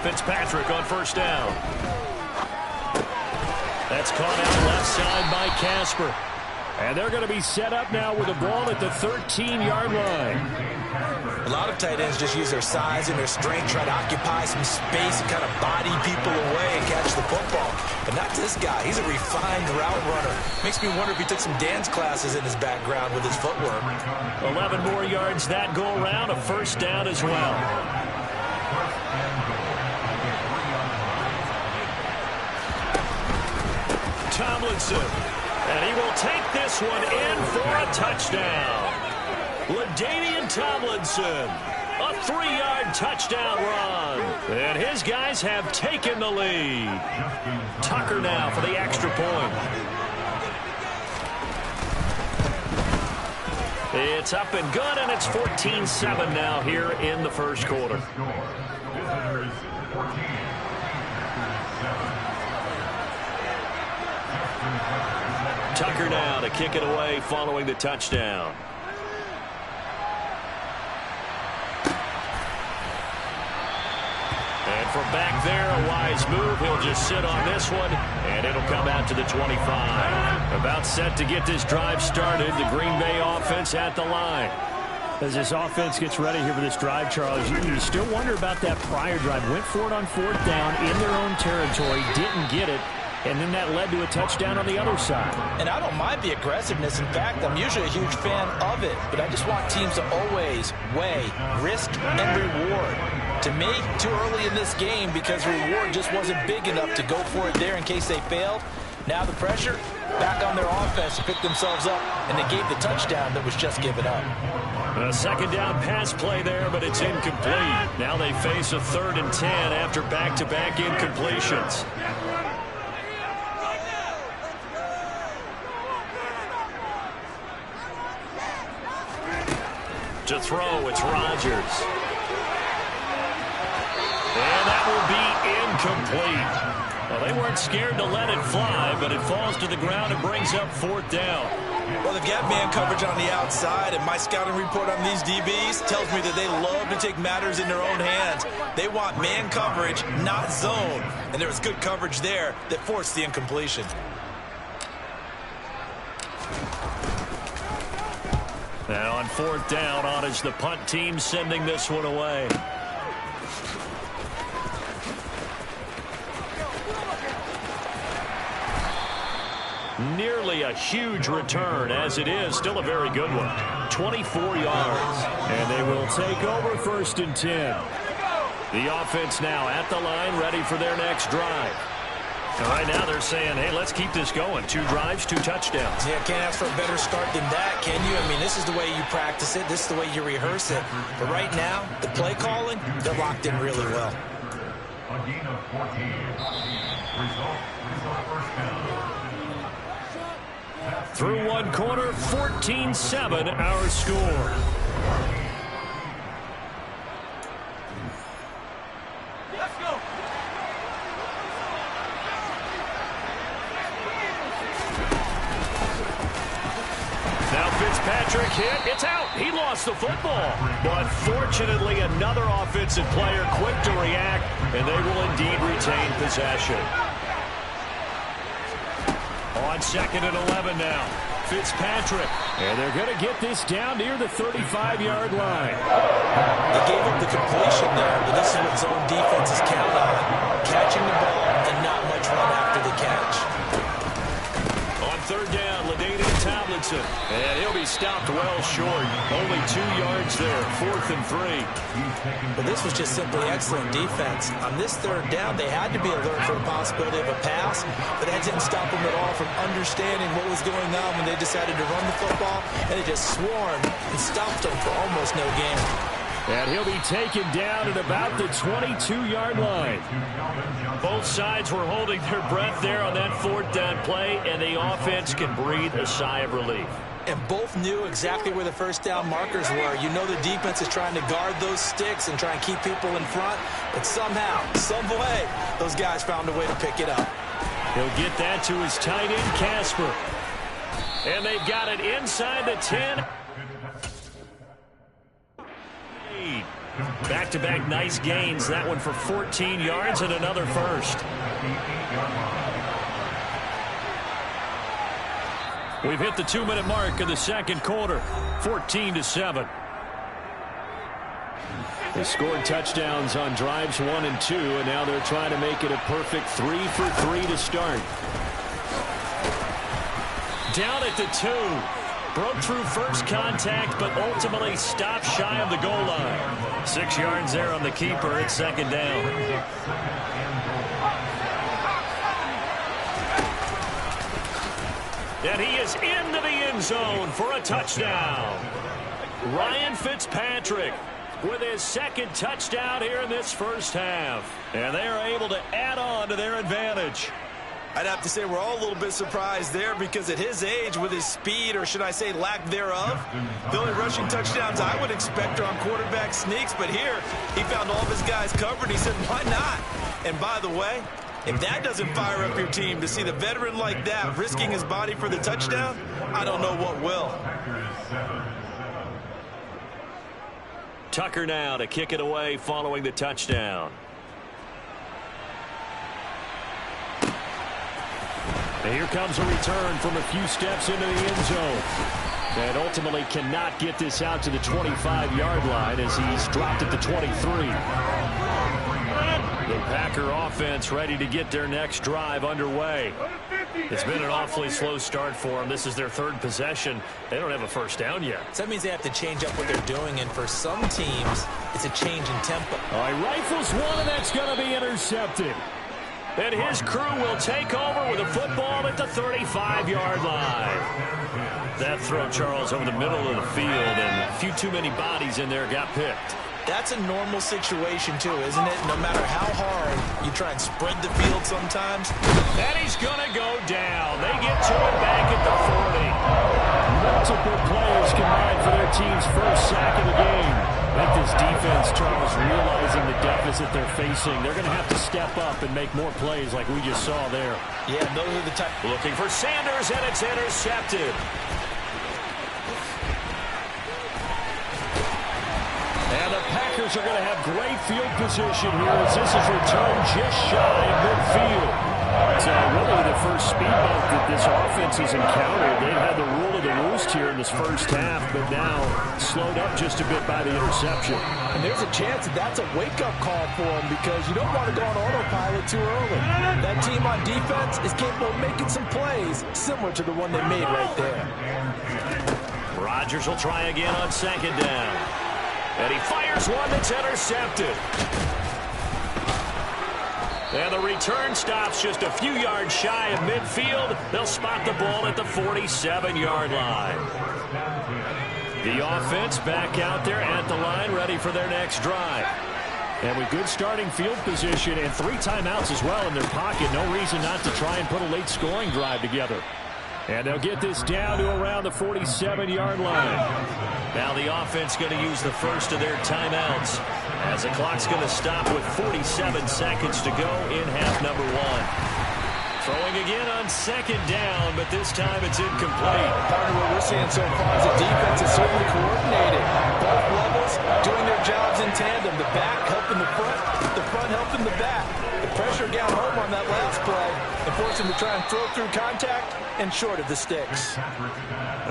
Fitzpatrick on 1st down. That's caught out left side by Casper. And they're going to be set up now with the ball at the 13-yard line. A lot of tight ends just use their size and their strength, try to occupy some space and kind of body people away and catch the football. But not this guy. He's a refined route runner. Makes me wonder if he took some dance classes in his background with his footwork. 11 more yards that go around, a first down as well. Tomlinson, and he will take this one in for a touchdown. LaDainian Tomlinson, a 3-yard touchdown run. And his guys have taken the lead. Tucker now for the extra point. It's up and good, and it's 14-7 now here in the first quarter. Tucker now to kick it away following the touchdown. And from back there, a wise move. He'll just sit on this one, and it'll come out to the 25. About set to get this drive started. The Green Bay offense at the line. As this offense gets ready here for this drive, Charles, you still wonder about that prior drive. Went for it on 4th down in their own territory, didn't get it, and then that led to a touchdown on the other side. And I don't mind the aggressiveness. In fact, I'm usually a huge fan of it, but I just want teams to always weigh risk and reward. To me, too early in this game because reward just wasn't big enough to go for it there in case they failed. Now the pressure back on their offense to pick themselves up, and they gave the touchdown that was just given up. A second down pass play there, but it's incomplete. Now they face a 3rd and 10 after back-to-back incompletions. To throw, it's Rodgers. And that will be incomplete. Well, they weren't scared to let it fly, but it falls to the ground and brings up 4th down. Well, they've got man coverage on the outside, and my scouting report on these DBs tells me that they love to take matters in their own hands. They want man coverage, not zone. And there was good coverage there that forced the incompletion. Now on 4th down, on is the punt team sending this one away. Nearly a huge return, as it is still a very good one. 24 yards. And they will take over 1st and 10. The offense now at the line, ready for their next drive. And right now they're saying, hey, let's keep this going. 2 drives, 2 touchdowns. Yeah, can't ask for a better start than that, can you? I mean, this is the way you practice it. This is the way you rehearse it. But right now, the play calling, they're locked in really well. A gain of 14. Result first down. Through one quarter, 14-7 our score. Let's go. Now Fitzpatrick hit. It's out. He lost the football. But fortunately, another offensive player quick to react, and they will indeed retain possession. On 2nd and 11 now. Fitzpatrick. And they're going to get this down near the 35-yard line. They gave up the completion there, but this is what zone defenses count on. Catching the ball and not much run after the catch. On 3rd down, LaDainian Tomlinson. And he'll be stopped well short. Only 2 yards there. 4th and 3. But this was just simply excellent defense. On this 3rd down, they had to be alert for the possibility of a pass, but that didn't stop them at all from understanding what was going on when they decided to run the football, and it just swarmed and stopped them for almost no gain. And he'll be taken down at about the 22-yard line. Both sides were holding their breath there on that 4th down play, and the offense can breathe a sigh of relief. And both knew exactly where the 1st down markers were. You know the defense is trying to guard those sticks and try and keep people in front, but somehow, some way, those guys found a way to pick it up. He'll get that to his tight end, Casper. And they've got it inside the 10. Back-to-back nice gains. That one for 14 yards and another first. We've hit the 2-minute mark of the second quarter, 14-7. They scored touchdowns on drives 1 and 2, and now they're trying to make it a perfect 3 for 3 to start. Down at the 2. Broke through first contact, but ultimately stopped shy of the goal line. 6 yards there on the keeper. It's second down. And he is into the end zone for a touchdown. Ryan Fitzpatrick with his second touchdown here in this first half. And they are able to add on to their advantage. I'd have to say we're all a little bit surprised there because at his age, with his speed, or should I say lack thereof, the only rushing touchdowns I would expect are on quarterback sneaks. But here, he found all of his guys covered. He said, why not? And by the way, if that doesn't fire up your team to see the veteran like that risking his body for the touchdown, I don't know what will. Tucker now to kick it away following the touchdown. And here comes a return from a few steps into the end zone. And ultimately cannot get this out to the 25-yard line as he's dropped at the 23. The Packer offense ready to get their next drive underway. It's been an awfully slow start for them. This is their third possession. They don't have a first down yet. So that means they have to change up what they're doing, and for some teams, it's a change in tempo. All right, rifles one, and that's going to be intercepted. And his crew will take over with a football at the 35-yard line. That throw, Charles, over the middle of the field, and a few too many bodies in there got picked. That's a normal situation, too, isn't it? No matter how hard you try and spread the field sometimes. And he's going to go down. They get to it back at the 40. Multiple players combined for their team's first sack of the game. Like this defense, Charles, realizing the deficit they're facing, they're going to have to step up and make more plays like we just saw there. Yeah, those are the type. Looking for Sanders, and it's intercepted. And the Packers are going to have great field position here as this is returned just shy of midfield. It's really the first speed bump that this offense has encountered. They've had the rule of the roost here in this first half, but now slowed up just a bit by the interception. And there's a chance that that's a wake-up call for them because you don't want to go on autopilot too early. That team on defense is capable of making some plays similar to the one they made right there. Rodgers will try again on second down. And he fires one that's intercepted. And the return stops just a few yards shy of midfield. They'll spot the ball at the 47-yard line. The offense back out there at the line, ready for their next drive. And with good starting field position and 3 timeouts as well in their pocket, no reason not to try and put a late scoring drive together. And they'll get this down to around the 47-yard line. Now the offense going to use the first of their timeouts as the clock's going to stop with 47 seconds to go in half number 1. Throwing again on second down, but this time it's incomplete. Part of what we're seeing so far is the defense is certainly coordinated. Both levels doing their jobs in tandem. The back helping the front helping the back. The pressure got home on that last play and forced him to try and throw through contact and short of the sticks.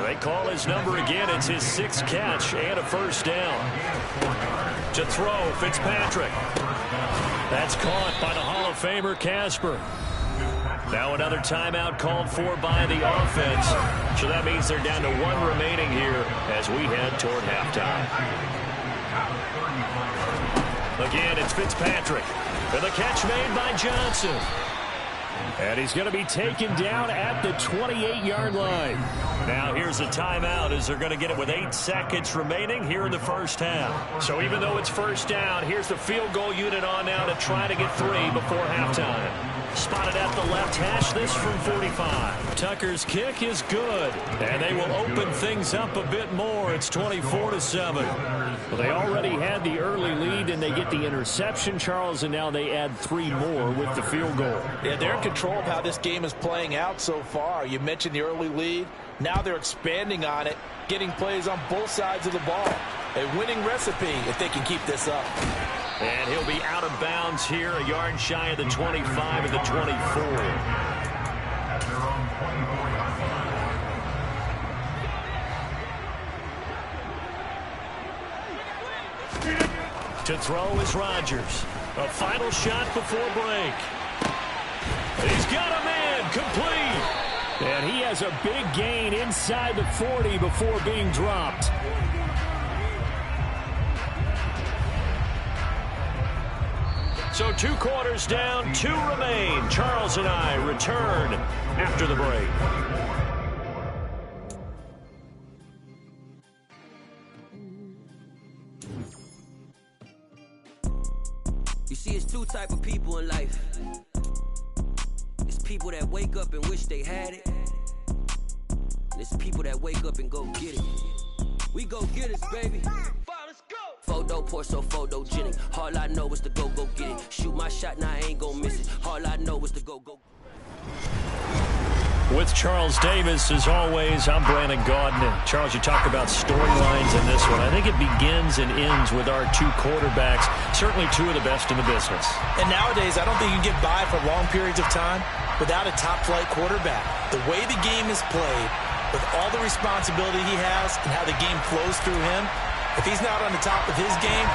They call his number again. It's his 6th catch and a first down. To throw, Fitzpatrick. That's caught by the Hall of Famer Casper. Now another timeout called for by the offense. So that means they're down to 1 remaining here as we head toward halftime. Again, it's Fitzpatrick. And the catch made by Johnson. And he's going to be taken down at the 28-yard line. Now here's a timeout as they're going to get it with 8 seconds remaining here in the first half. So even though it's first down, here's the field goal unit on now to try to get 3 before halftime. Spotted at the left hash, this from 45. Tucker's kick is good, and they will open things up a bit more. It's 24-7. Well, they already had the early lead, and they get the interception, Charles, and now they add 3 more with the field goal. Yeah, they're in control of how this game is playing out so far. You mentioned the early lead. Now they're expanding on it, getting plays on both sides of the ball. A winning recipe if they can keep this up. And he'll be out of bounds here, a yard shy of the 25 and the 24. To throw is Rodgers. A final shot before break. He's got a man complete. And he has a big gain inside the 40 before being dropped. So 2 quarters down, 2 remain. Charles and I return after the break. You see, it's 2 type of people in life. It's people that wake up and wish they had it. And it's people that wake up and go get it. We go get it, baby. Photo pour so photogenic. All I know is to go get it. Shoot my shot, now I ain't gon' miss it. All I know is to go. With Charles Davis, as always, I'm Brandon Gaudin. Charles, you talk about storylines in this one. I think it begins and ends with our 2 quarterbacks, certainly 2 of the best in the business. And nowadays, I don't think you can get by for long periods of time without a top-flight quarterback. The way the game is played, with all the responsibility he has and how the game flows through him, if he's not on the top of his game,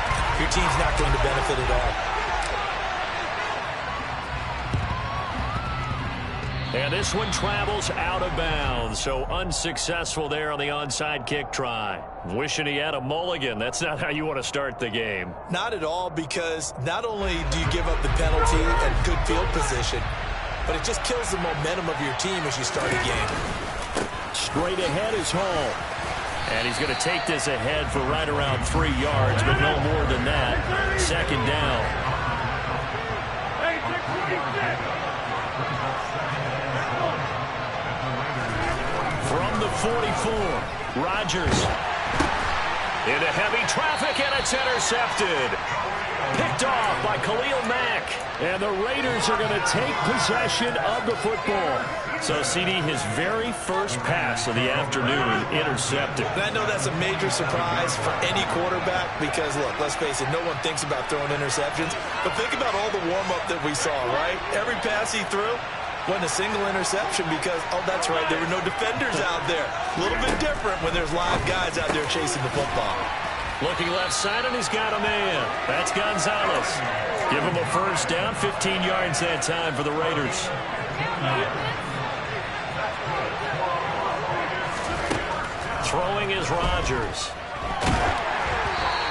your team's not going to benefit at all. And this one travels out of bounds, so unsuccessful there on the onside kick try. Wishing he had a mulligan. That's not how you want to start the game. Not at all, because not only do you give up the penalty and good field position, but it just kills the momentum of your team as you start a game. Straight ahead is Hall. And he's going to take this ahead for right around 3 yards, but no more than that. 2nd down. From the 44, Rodgers. Into heavy traffic, and it's intercepted. Picked off by Khalil Mack. And the Raiders are going to take possession of the football. So, CD, his very first pass of the afternoon intercepted. And I know that's a major surprise for any quarterback because, look, let's face it, no one thinks about throwing interceptions. But think about all the warm-up that we saw, right? Every pass he threw wasn't a single interception because, oh, that's right, there were no defenders out there. A little bit different when there's live guys out there chasing the football. Looking left side, and he's got a man. That's Gonzalez. Give him a first down, 15 yards that time for the Raiders. Throwing is Rodgers.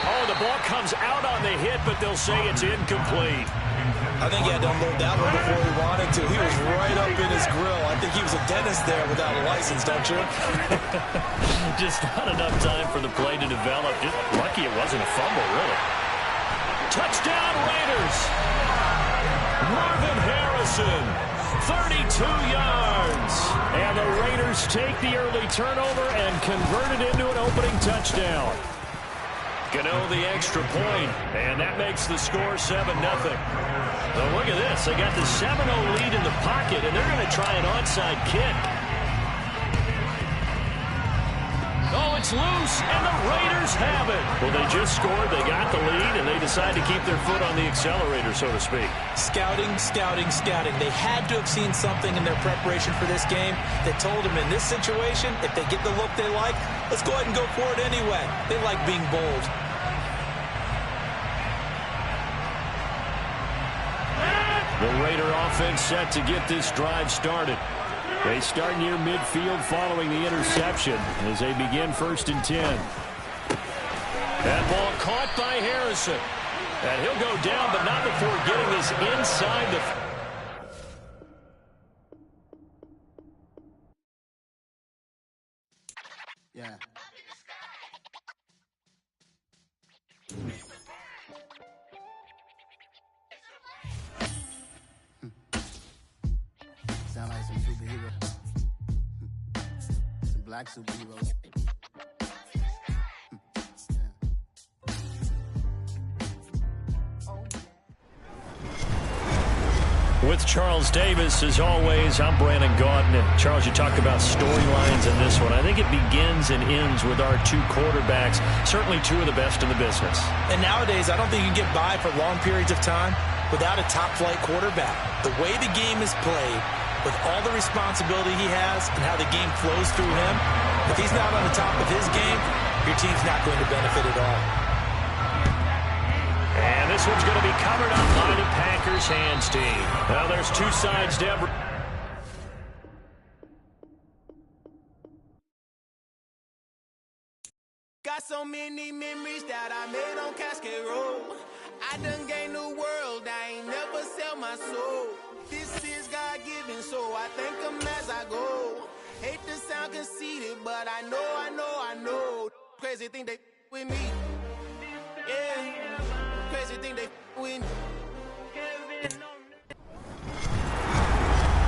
Oh, the ball comes out on the hit, but they'll say it's incomplete. I think he had to unload that one before he wanted to. He was right up in his grill. I think he was a dentist there without a license, don't you? Just not enough time for the play to develop. Just lucky it wasn't a fumble, really. Touchdown, Raiders! Marvin Harrison, 32 yards. And the Raiders take the early turnover and convert it into an opening touchdown. Gano the extra point, and that makes the score 7-0. So look at this. They got the 7-0 lead in the pocket, and they're going to try an onside kick. Oh, it's loose, and the Raiders have it. Well, they just scored, they got the lead, and they decide to keep their foot on the accelerator, so to speak. Scouting, scouting, scouting. They had to have seen something in their preparation for this game that told them in this situation, if they get the look they like, let's go ahead and go for it anyway. They like being bold. The Raider offense set to get this drive started. They start near midfield following the interception as they begin 1st and 10. That ball caught by Harrison. And he'll go down, but not before getting this inside the... Yeah. Sound like some superheroes. Some black superheroes. With Charles Davis, as always, I'm Brandon Gaudin. Charles, you talked about storylines in this one. I think it begins and ends with our 2 quarterbacks, certainly 2 of the best in the business. And nowadays, I don't think you can get by for long periods of time without a top-flight quarterback. The way the game is played, with all the responsibility he has and how the game flows through him, if he's not on the top of his game, your team's not going to benefit at all. And this one's going to be covered up by the Packers hands team. Well, there's two sides to every... Got so many memories that I made on Cascade Road. I done gained the world, I ain't never sell my soul. This is God-given, so I thank him as I go. Hate to sound conceited, but I know. Crazy thing they with me. Yeah, crazy thing they with me.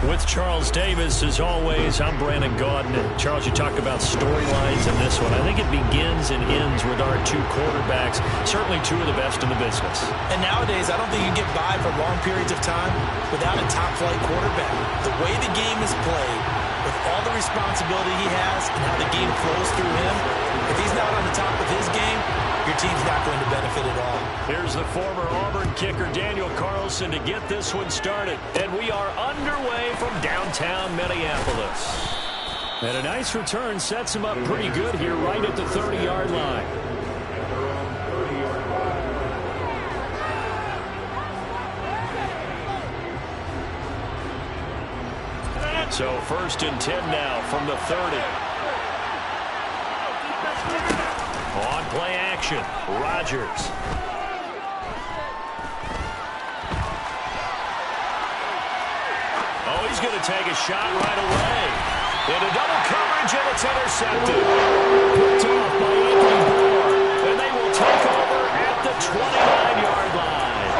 With Charles Davis, as always, I'm Brandon Gaudin. Charles, you talk about storylines in this one. I think it begins and ends with our two quarterbacks, certainly two of the best in the business. And nowadays, I don't think you can get by for long periods of time without a top-flight quarterback. The way the game is played, with all the responsibility he has and how the game flows through him, if he's not on the top of his game, your team's not going to benefit at all. Here's the former Auburn kicker, Daniel Carlson, to get this one started. And we are underway from downtown Minneapolis. And a nice return sets him up pretty good here right at the 30-yard line. So 1st and 10 now from the 30. On play action, Rodgers. Oh, he's going to take a shot right away. Into double coverage, and it's intercepted. Picked off by Anthony Moore. And they will take over at the 29-yard line.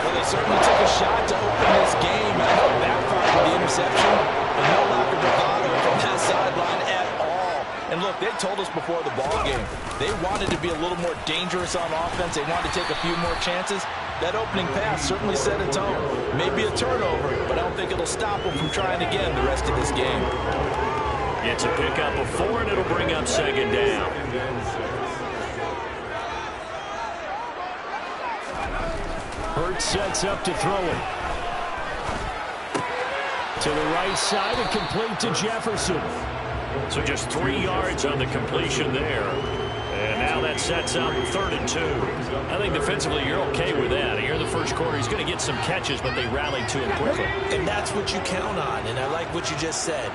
Well, they certainly took a shot to open this game. I know backfired with the interception, but no lack of bravado from that sideline at all. And look, they told us before the ball game, they wanted to be a little more dangerous on offense. They wanted to take a few more chances. That opening pass certainly set a tone. Maybe a turnover, but I don't think it'll stop them from trying again the rest of this game. It's a pickup of 4, and it'll bring up 2nd down. Hurts sets up to throw it. To the right side and complete to Jefferson. So just 3 yards on the completion there. And now that sets up 3rd and 2. I think defensively you're okay with that. Here in the first quarter, he's going to get some catches, but they rallied to him quickly. And that's what you count on, and I like what you just said.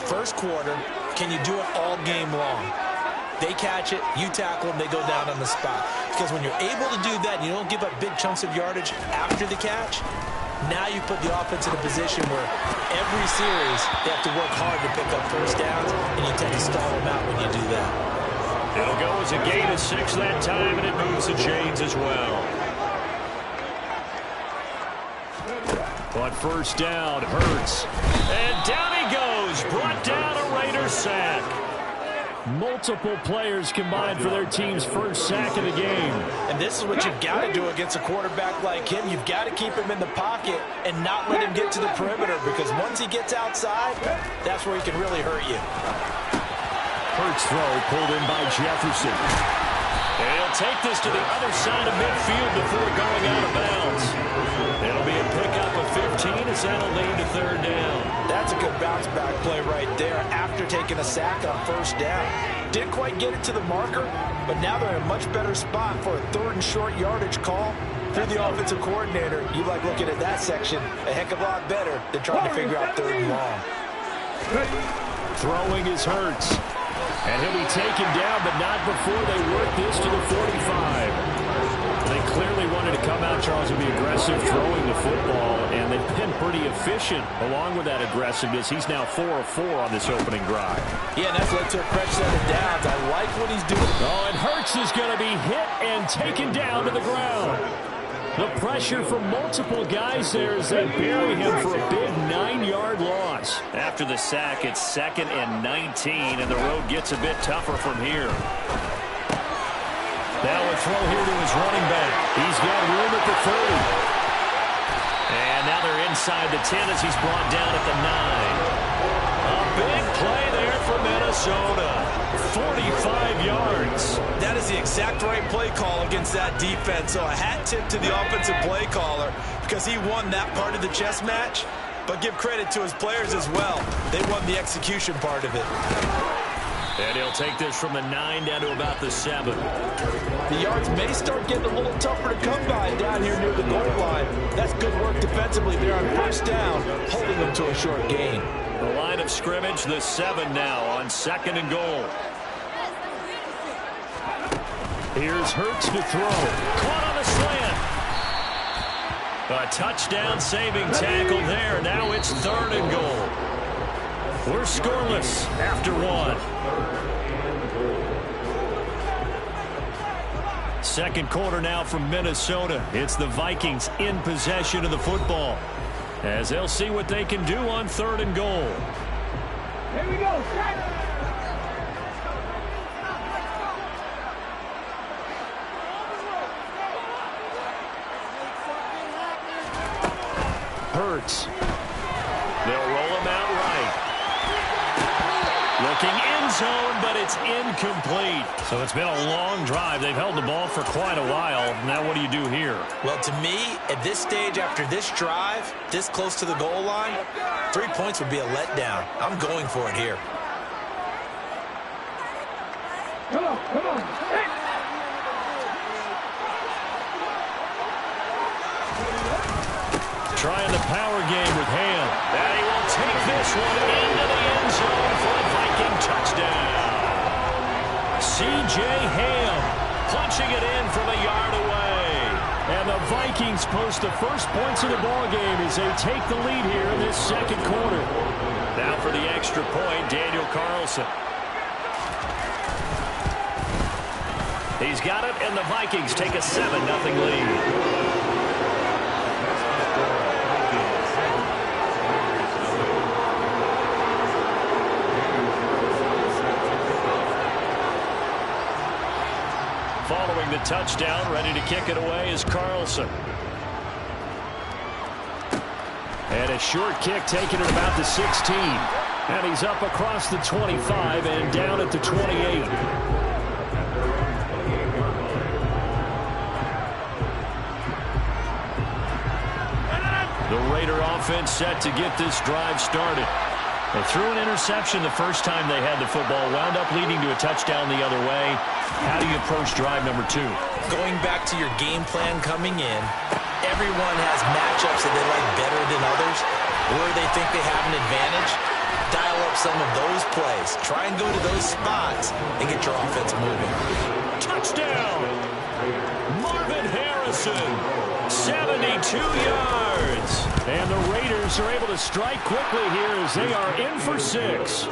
First quarter, can you do it all game long? They catch it, you tackle them, they go down on the spot. Because when you're able to do that, you don't give up big chunks of yardage after the catch, now you put the offense in a position where every series they have to work hard to pick up first downs, and you tend to stall them out when you do that. It'll go as a gain of 6 that time, and it moves the chains as well. On first down, Hurts. And down he goes. Brought down a Raider sack. Multiple players combined for their team's first sack of the game. And this is what you've got to do against a quarterback like him. You've got to keep him in the pocket and not let him get to the perimeter, because once he gets outside, that's where he can really hurt you. Hurts throw pulled in by Jefferson. And he'll take this to the other side of midfield before going out of bounds. It'll be a pickup of 15 as that'll lead to 3rd down. That's a good bounce back play right there after taking a sack on first down. Didn't quite get it to the marker, but now they're in a much better spot for a 3rd and short yardage call. If you're the offensive coordinator, you like looking at that section a heck of a lot better than trying to figure out 3rd and long. Throwing is Hurts. And he'll be taken down, but not before they work this to the 45. They clearly wanted to come out, Charles, and be aggressive throwing the football, and they've been pretty efficient along with that aggressiveness. He's now 4 of 4 on this opening drive. Yeah, and that's led to a fresh set of downs. I like what he's doing. Oh, and Hurts is going to be hit and taken down to the ground. The pressure from multiple guys there as they bury him for a big 9-yard loss. After the sack, it's 2nd and 19, and the road gets a bit tougher from here. Now a throw here to his running back. He's got room at the 30. And now they're inside the 10 as he's brought down at the 9. A big play there for Minnesota. 45 yards. That is the exact right play call against that defense. So a hat tip to the offensive play caller, because he won that part of the chess match. But give credit to his players as well. They won the execution part of it. And he'll take this from the 9 down to about the 7. The yards may start getting a little tougher to come by down here near the goal line. That's good work defensively there on first down, holding them to a short gain. The line of scrimmage, the 7 now on 2nd and goal. Here's Hurts to throw. Caught on the slant. A touchdown saving tackle there. Now it's 3rd and goal. We're scoreless after 1. Second quarter now from Minnesota. It's the Vikings in possession of the football, as they'll see what they can do on 3rd and goal. Here we go. Hurts. They'll roll him out right. Looking end zone, but it's incomplete. So it's been a long drive. They've held the ball for quite a while. Now what do you do here? Well, to me, at this stage, after this drive, this close to the goal line, 3 points would be a letdown. I'm going for it here. Come on, come on. Hey. Trying the power game with Ham. And he will take this one into the end zone for a Viking touchdown. C.J. Ham punching it in from a yard away. And the Vikings post the first points of the ballgame as they take the lead here in this second quarter. Now for the extra point, Daniel Carlson. He's got it, and the Vikings take a 7-0 lead. Following the touchdown, ready to kick it away is Carlson. And a short kick taken at about the 16. And he's up across the 25 and down at the 28. The Raider offense set to get this drive started. They threw an interception the first time they had the football, wound up leading to a touchdown the other way. How do you approach drive number 2? Going back to your game plan coming in, everyone has matchups that they like better than others, where they think they have an advantage. Dial up some of those plays. Try and go to those spots and get your offense moving. Touchdown! Marvin Harrison, 72 yards. And the Raiders are able to strike quickly here as they are in for 6.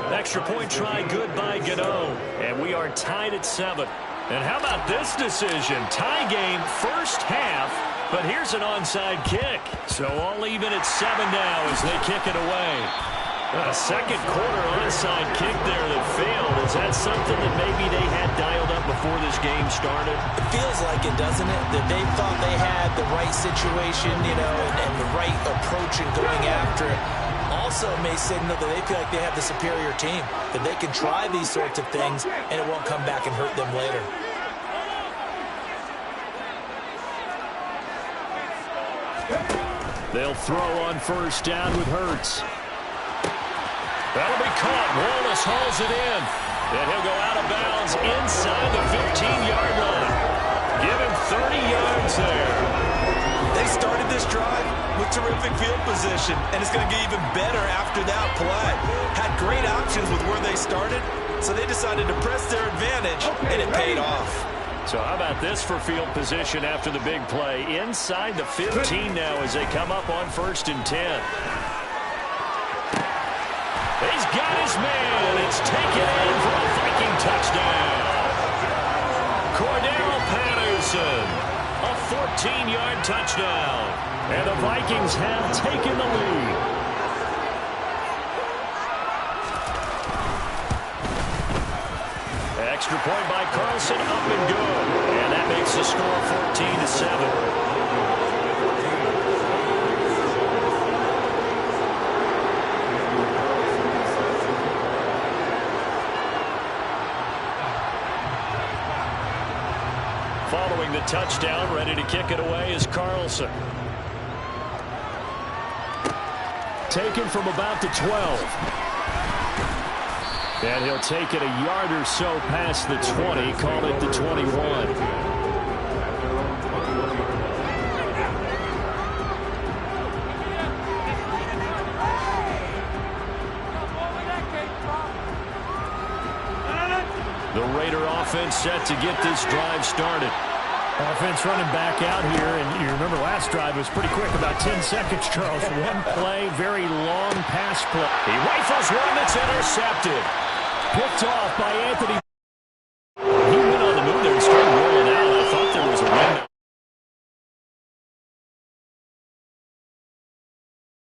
Extra point try good by Gano. And we are tied at 7. And how about this decision? Tie game first half, but here's an onside kick. So all even at 7 now as they kick it away. A second quarter onside kick there that failed. Is that something that maybe they had dialed up before this game started? It feels like it, doesn't it? That they thought they had the right situation, you know, and the right approach in going after it. Also may signal that they feel like they have the superior team, that they can try these sorts of things and it won't come back and hurt them later. They'll throw on first down with Hurts. That'll be caught. Wallace hauls it in. And he'll go out of bounds inside the 15-yard line. Give him 30 yards there. They started this drive with terrific field position, and it's going to get even better after that play. Had great options with where they started, so they decided to press their advantage, and it paid off. So how about this for field position after the big play? Inside the 15 now as they come up on 1st and 10. He's got his man. It's taken in for a Viking touchdown. Cordell Patterson, a 14-yard touchdown. And the Vikings have taken the lead. Extra point by Carlson, up and good. And that makes the score 14-7. Following the touchdown, ready to kick it away is Carlson. Taken from about the 12. And he'll take it a yard or so past the 20, call it the 21. The Raider offense set to get this drive started. Offense running back out here, and you remember last drive was pretty quick, about 10 seconds, Charles. One play, very long pass play. He rifles one that's intercepted. Picked off by Anthony